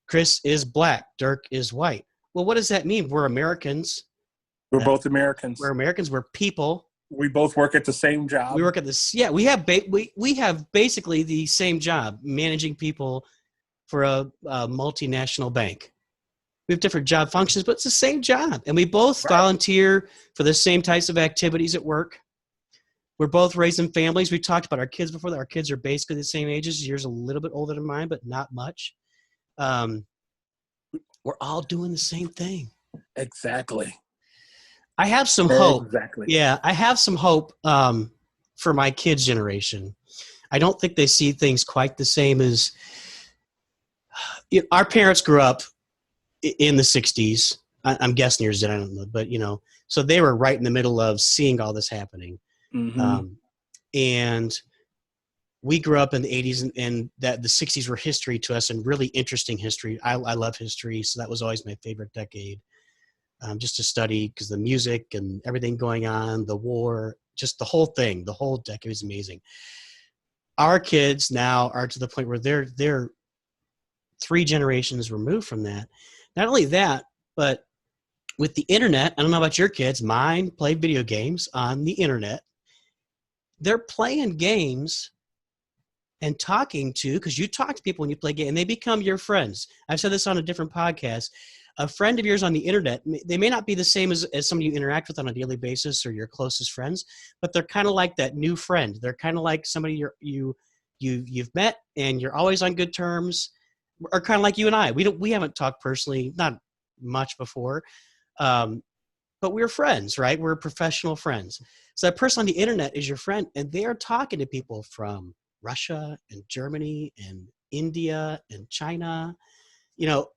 Chris is black. Dirk is white. Well, what does that mean? We're Americans. We're both Americans. We're Americans. We're people. We both work at the same job. We work at this. Yeah, we have basically the same job, managing people for a multinational bank. We have different job functions, but it's the same job, and we both volunteer for the same types of activities at work. We're both raising families. We talked about our kids before. That our kids are basically the same ages. Yours a little bit older than mine, but not much. We're all doing the same thing. Exactly. I have some hope. Exactly. Yeah, I have some hope for my kids' generation. I don't think they see things quite the same as our parents grew up in the 60s. I'm guessing yours did. I don't know. But, you know, so they were right in the middle of seeing all this happening. Mm-hmm. And we grew up in the 80s, and that the 60s were history to us, and really interesting history. I love history, so that was always my favorite decade, just to study, because the music and everything going on, the war, just the whole thing, the whole decade was amazing. Our kids now are to the point where they're 3 generations removed from that. Not only that, but with the internet, I don't know about your kids, mine play video games on the internet. They're playing games and talking to, because you talk to people when you play games, and they become your friends. I've said this on a different podcast. A friend of yours on the internet, they may not be the same as somebody you interact with on a daily basis or your closest friends, but they're kind of like that new friend. They're kind of like somebody you've met and you're always on good terms, or kind of like you and I. We haven't talked personally, not much before, but we're friends, right? We're professional friends. So that person on the internet is your friend, and they are talking to people from Russia and Germany and India and China, you know,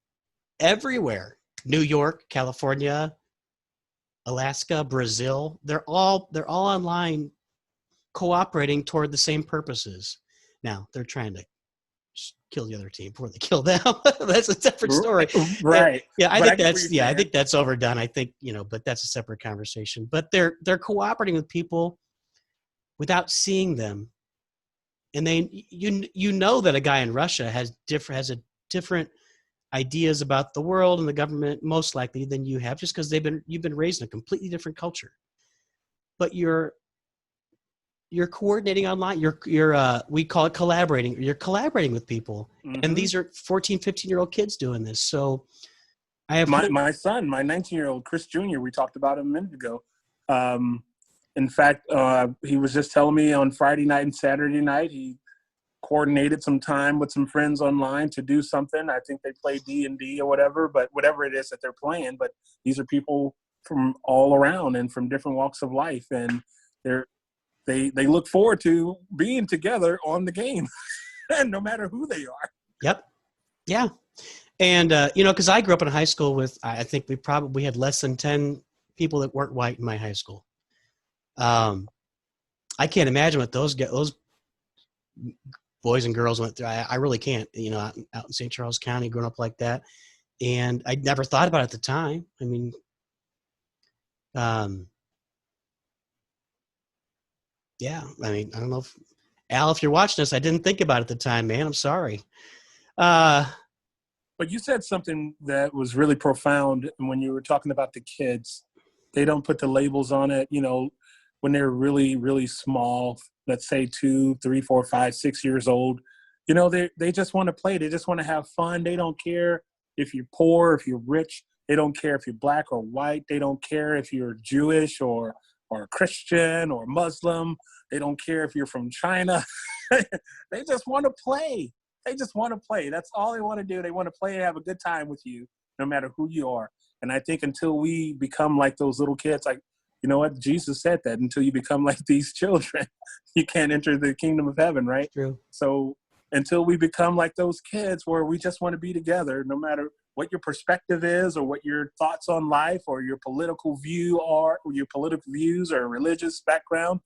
everywhere. New York, California, Alaska, Brazil. They're all online, cooperating toward the same purposes. Now they're trying to kill the other team before they kill them. That's a different story. Right. Yeah, I think that's overdone. I think, you know, but that's a separate conversation. But they're cooperating with people without seeing them. And you know that a guy in Russia has different ideas about the world and the government, most likely, than you have, just because you've been raised in a completely different culture. But you're coordinating online. We call it collaborating. You're collaborating with people, and these are 14, 15-year-old kids doing this. So I have my son, my 19-year-old Chris Jr. We talked about him a minute ago. In fact, he was just telling me on Friday night and Saturday night, he coordinated some time with some friends online to do something. I think they play D&D or whatever, but whatever it is that they're playing. But these are people from all around and from different walks of life, and they look forward to being together on the game, and no matter who they are. Yep. Yeah. And because I grew up in high school with, I think we probably had less than 10 people that weren't white in my high school. I can't imagine what those boys and girls went through. I really can't, out in St. Charles County, growing up like that. And I never thought about it at the time. I mean, yeah, I mean, I don't know if, Al, if you're watching this, I didn't think about it at the time, man. I'm sorry. But you said something that was really profound when you were talking about the kids. They don't put the labels on it, when they're really, really small, let's say 2, 3, 4, 5, 6 years old. They just want to play. They just want to have fun. They don't care if you're poor, if you're rich. They don't care if you're black or white. They don't care if you're Jewish or Christian or Muslim. They don't care if you're from China. They just want to play. They just want to play. That's all they want to do. They want to play and have a good time with you, no matter who you are. And I think until we become like those little kids, like, you know what? Jesus said that until you become like these children, you can't enter the kingdom of heaven, right? True. So until we become like those kids where we just want to be together, no matter what your perspective is or what your thoughts on life or your political view are, or your political views or religious background,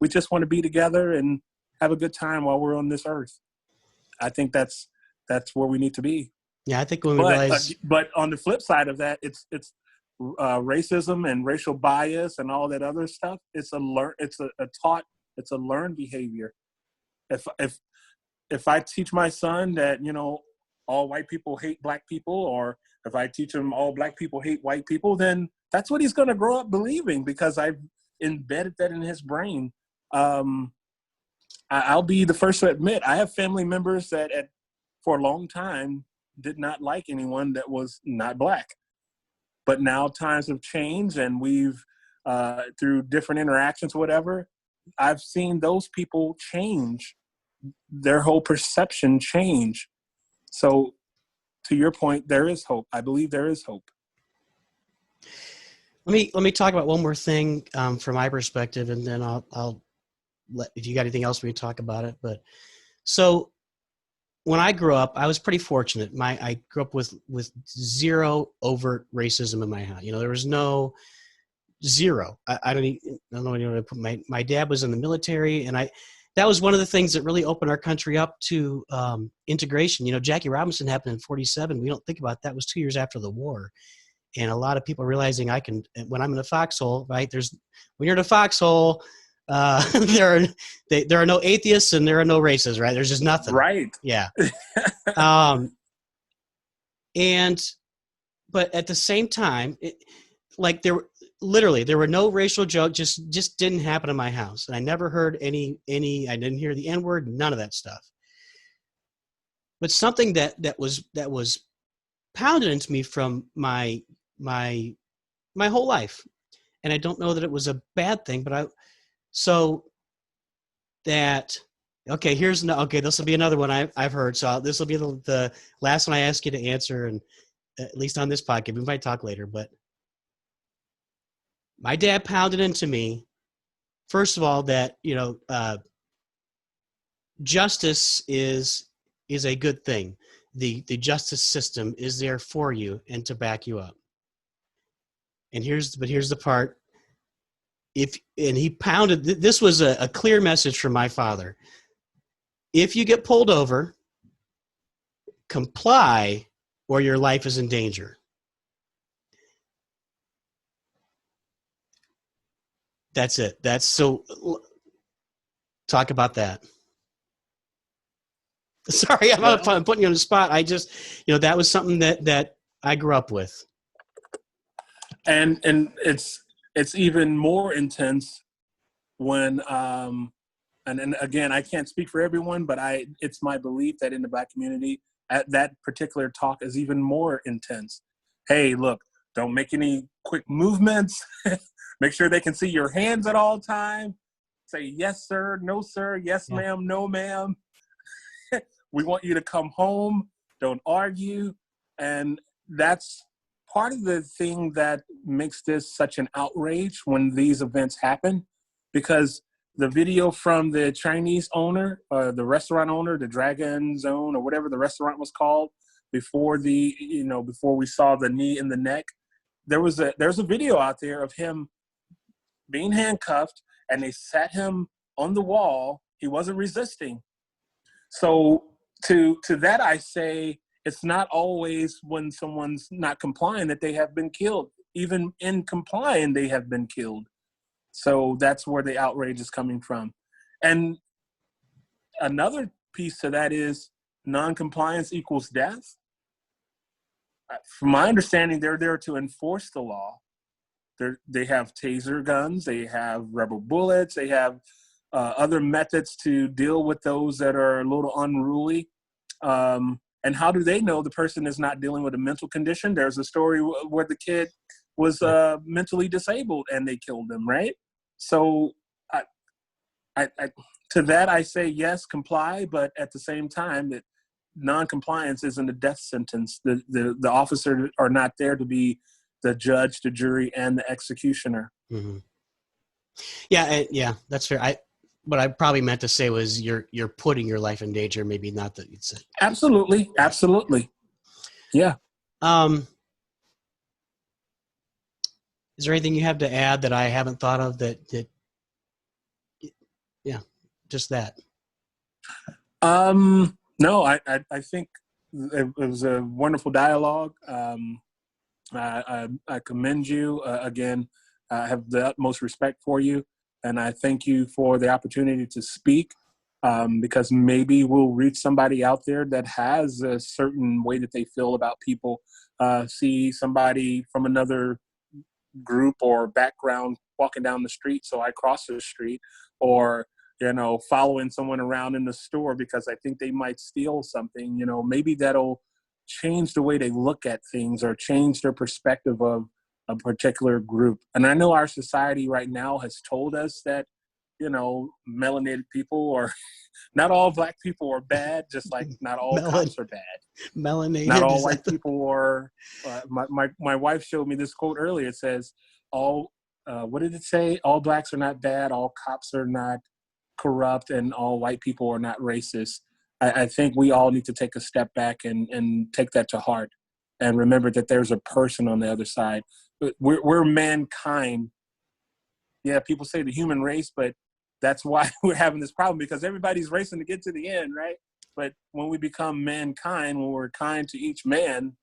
we just want to be together and have a good time while we're on this earth. I think that's where we need to be. Yeah, I think when we realize. But on the flip side of that, it's racism and racial bias and all that other stuff. It's a learned behavior. If I teach my son that all white people hate black people, or if I teach him all black people hate white people, then that's what he's going to grow up believing, because I've embedded that in his brain. I'll be the first to admit, I have family members that for a long time did not like anyone that was not black. But now times have changed, and we've, through different interactions or whatever, I've seen those people change, their whole perception change. So to your point, there is hope. I believe there is hope. Let me talk about one more thing from my perspective, and then I'll let, if you got anything else, we can talk about it. But so when I grew up, I was pretty fortunate. I grew up with zero overt racism in my house. There was no zero. I don't know where to put my dad was in the military, and that was one of the things that really opened our country up to integration. Jackie Robinson happened in 1947. We don't think about that. It was 2 years after the war. And a lot of people realizing when I'm in a foxhole, right? When you're in a foxhole, there are no atheists and there are no races, right? There's just nothing. Right. Yeah. But at the same time, there were no racial jokes, just didn't happen in my house. And I never heard any, I didn't hear the N-word, none of that stuff. But something that was pounded into me from my whole life. And I don't know that it was a bad thing, but this will be another one I've heard. So this will be the last one I ask you to answer, and at least on this podcast. We might talk later, but my dad pounded into me, first of all, that justice is a good thing. The justice system is there for you and to back you up. And here's the part. He pounded. This was a clear message from my father. If you get pulled over, comply, or your life is in danger. That's it. Talk about that. Sorry, I'm putting you on the spot. I just, that was something that I grew up with. And it's even more intense when, and again, I can't speak for everyone, but it's my belief that in the Black community, that particular talk is even more intense. Hey, look, don't make any quick movements. Make sure they can see your hands at all time. Say yes, sir, no, sir, yes, ma'am, no, ma'am. We want you to come home. Don't argue. And that's part of the thing that makes this such an outrage when these events happen, because the video from the Chinese owner, the restaurant owner, the Dragon Zone or whatever the restaurant was called, before before we saw the knee in the neck, there's a video out there of him being handcuffed, and they sat him on the wall. He wasn't resisting. So to that I say, it's not always when someone's not complying that they have been killed. Even in complying, they have been killed. So that's where the outrage is coming from. And another piece to that is non-compliance equals death. From my understanding, they're there to enforce the law. They have taser guns, they have rubber bullets, they have other methods to deal with those that are a little unruly. And how do they know the person is not dealing with a mental condition? There's a story where the kid was mentally disabled and they killed him, right? So I to that I say yes, comply, but at the same time, that non-compliance isn't a death sentence. The officers are not there to be the judge, the jury, and the executioner. Mm-hmm. Yeah, that's fair. What I probably meant to say was you're putting your life in danger. Maybe not that you'd say. Absolutely. Yeah. Is there anything you have to add that I haven't thought of that yeah, just that. No, I think it was a wonderful dialogue. I commend you. Again, I have the utmost respect for you. And I thank you for the opportunity to speak, because maybe we'll reach somebody out there that has a certain way that they feel about people. See somebody from another group or background walking down the street, so I cross the street, or following someone around in the store because I think they might steal something. Maybe that'll change the way they look at things or change their perspective of a particular group. And I know our society right now has told us that, melanated people or not all black people are bad, just like not all cops are bad. Melanated. Not all white people are. My wife showed me this quote earlier. It says, what did it say? All blacks are not bad. All cops are not corrupt, and all white people are not racist. I think we all need to take a step back and take that to heart and remember that there's a person on the other side. We're mankind. Yeah, people say the human race, but that's why we're having this problem, because everybody's racing to get to the end, right? But when we become mankind, when we're kind to each man,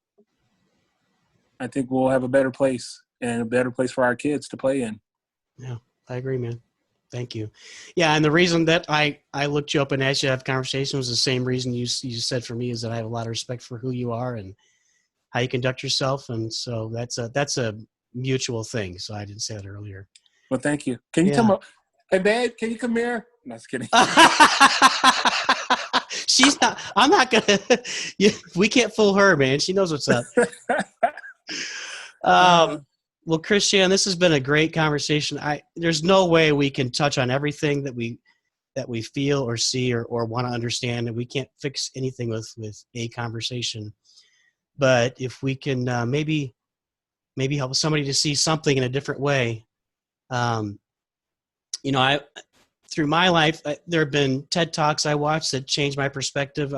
I think we'll have a better place and a better place for our kids to play in. Yeah, I agree, man. Thank you. Yeah, and the reason that I looked you up and asked you to have conversation was the same reason you said for me, is that I have a lot of respect for who you are and how you conduct yourself, and so that's a mutual thing. So I didn't say that earlier. Well, thank you. Can you come up? Hey, babe, can you come here? No, just kidding. She's not. I'm not gonna. We can't fool her, man. She knows what's up. Well, Chris Shannon, this has been a great conversation. There's no way we can touch on everything that we feel or see or want to understand, and we can't fix anything with a conversation. But if we can maybe help somebody to see something in a different way, through my life, there have been TED Talks I watched that changed my perspective.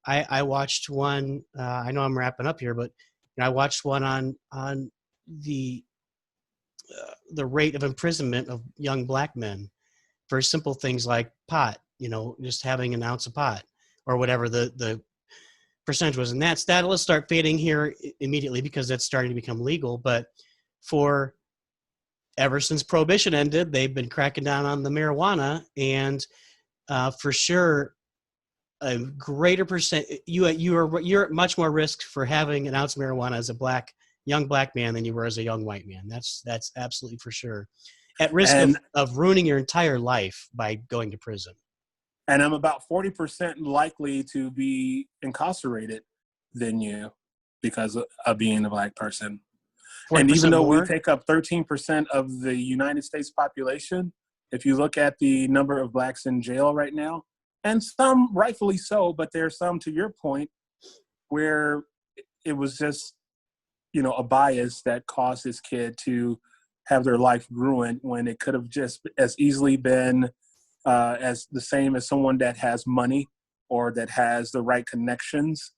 I watched one. I know I'm wrapping up here, but I watched one on the rate of imprisonment of young black men for simple things like pot. Just having an ounce of pot or whatever the percentage was, and that'll start fading here immediately because that's starting to become legal. But ever since Prohibition ended, they've been cracking down on the marijuana, and for sure, a greater percent. You're at much more risk for having an ounce of marijuana as a young black man than you were as a young white man. That's absolutely for sure. At risk of ruining your entire life by going to prison. And I'm about 40% likely to be incarcerated than you because of being a black person. And even though we take up 13% of the United States population, if you look at the number of blacks in jail right now, And some rightfully so, but there's some, to your point, where it was just, a bias that caused this kid to have their life ruined when it could have just as easily been as the same as someone that has money or that has the right connections.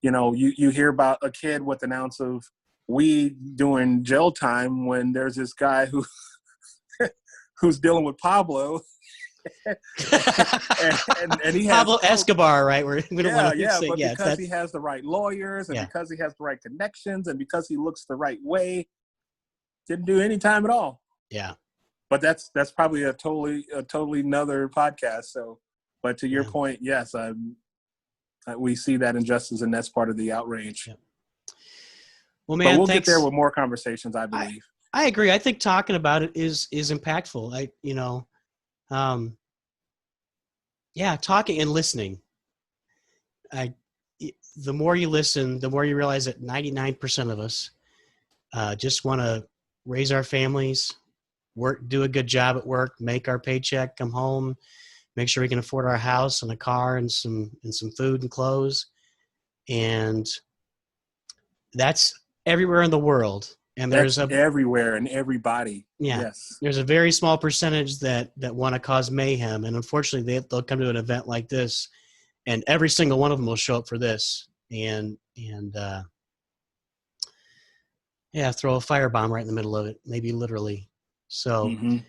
You hear about a kid with an ounce of weed doing jail time when there's this guy who's dealing with Pablo. and he has Pablo Escobar, right? We don't want to say, but yeah, because he has the right lawyers and because he has the right connections and because he looks the right way, didn't do any time at all. Yeah. But that's probably a totally another podcast. So, but to your point, yes, we see that injustice, and that's part of the outrage. Yeah. Well, man, but we'll get there with more conversations, I believe. I agree. I think talking about it is impactful. Talking and listening. The more you listen, the more you realize that 99% of us just want to raise our families, do a good job at work, make our paycheck, come home, make sure we can afford our house and a car and some food and clothes. And that's everywhere in the world. And there's everywhere and everybody. Yeah. Yes. There's a very small percentage that want to cause mayhem. And unfortunately they'll come to an event like this and every single one of them will show up for this and throw a firebomb right in the middle of it, maybe literally. So, man,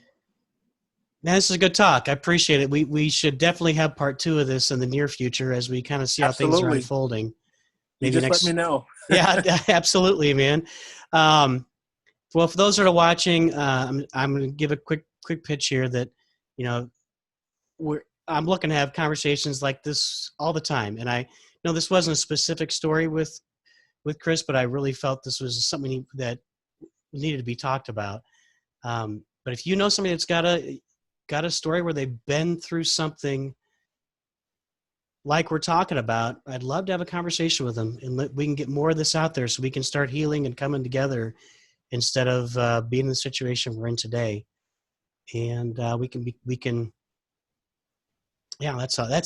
this is a good talk. I appreciate it. We should definitely have part 2 of this in the near future as we kind of see how things are unfolding. Maybe you just let me know. Yeah, absolutely, man. Well, for those that are watching, I'm going to give a quick pitch here that, I'm looking to have conversations like this all the time. And I know this wasn't a specific story with Chris, but I really felt this was something that needed to be talked about. But if you know somebody that's got a story where they've been through something like we're talking about, I'd love to have a conversation with them and we can get more of this out there so we can start healing and coming together instead of being in the situation we're in today. And that's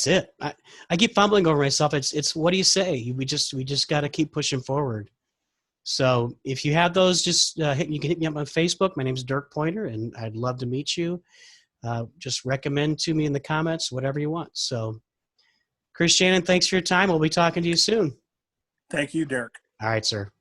it. I keep fumbling over myself. It's what do you say? We just got to keep pushing forward. So if you have those, just you can hit me up on Facebook. My name is Dirk Pointer, and I'd love to meet you. Just recommend to me in the comments, whatever you want. So Chris Shannon, thanks for your time. We'll be talking to you soon. Thank you, Dirk. All right, sir.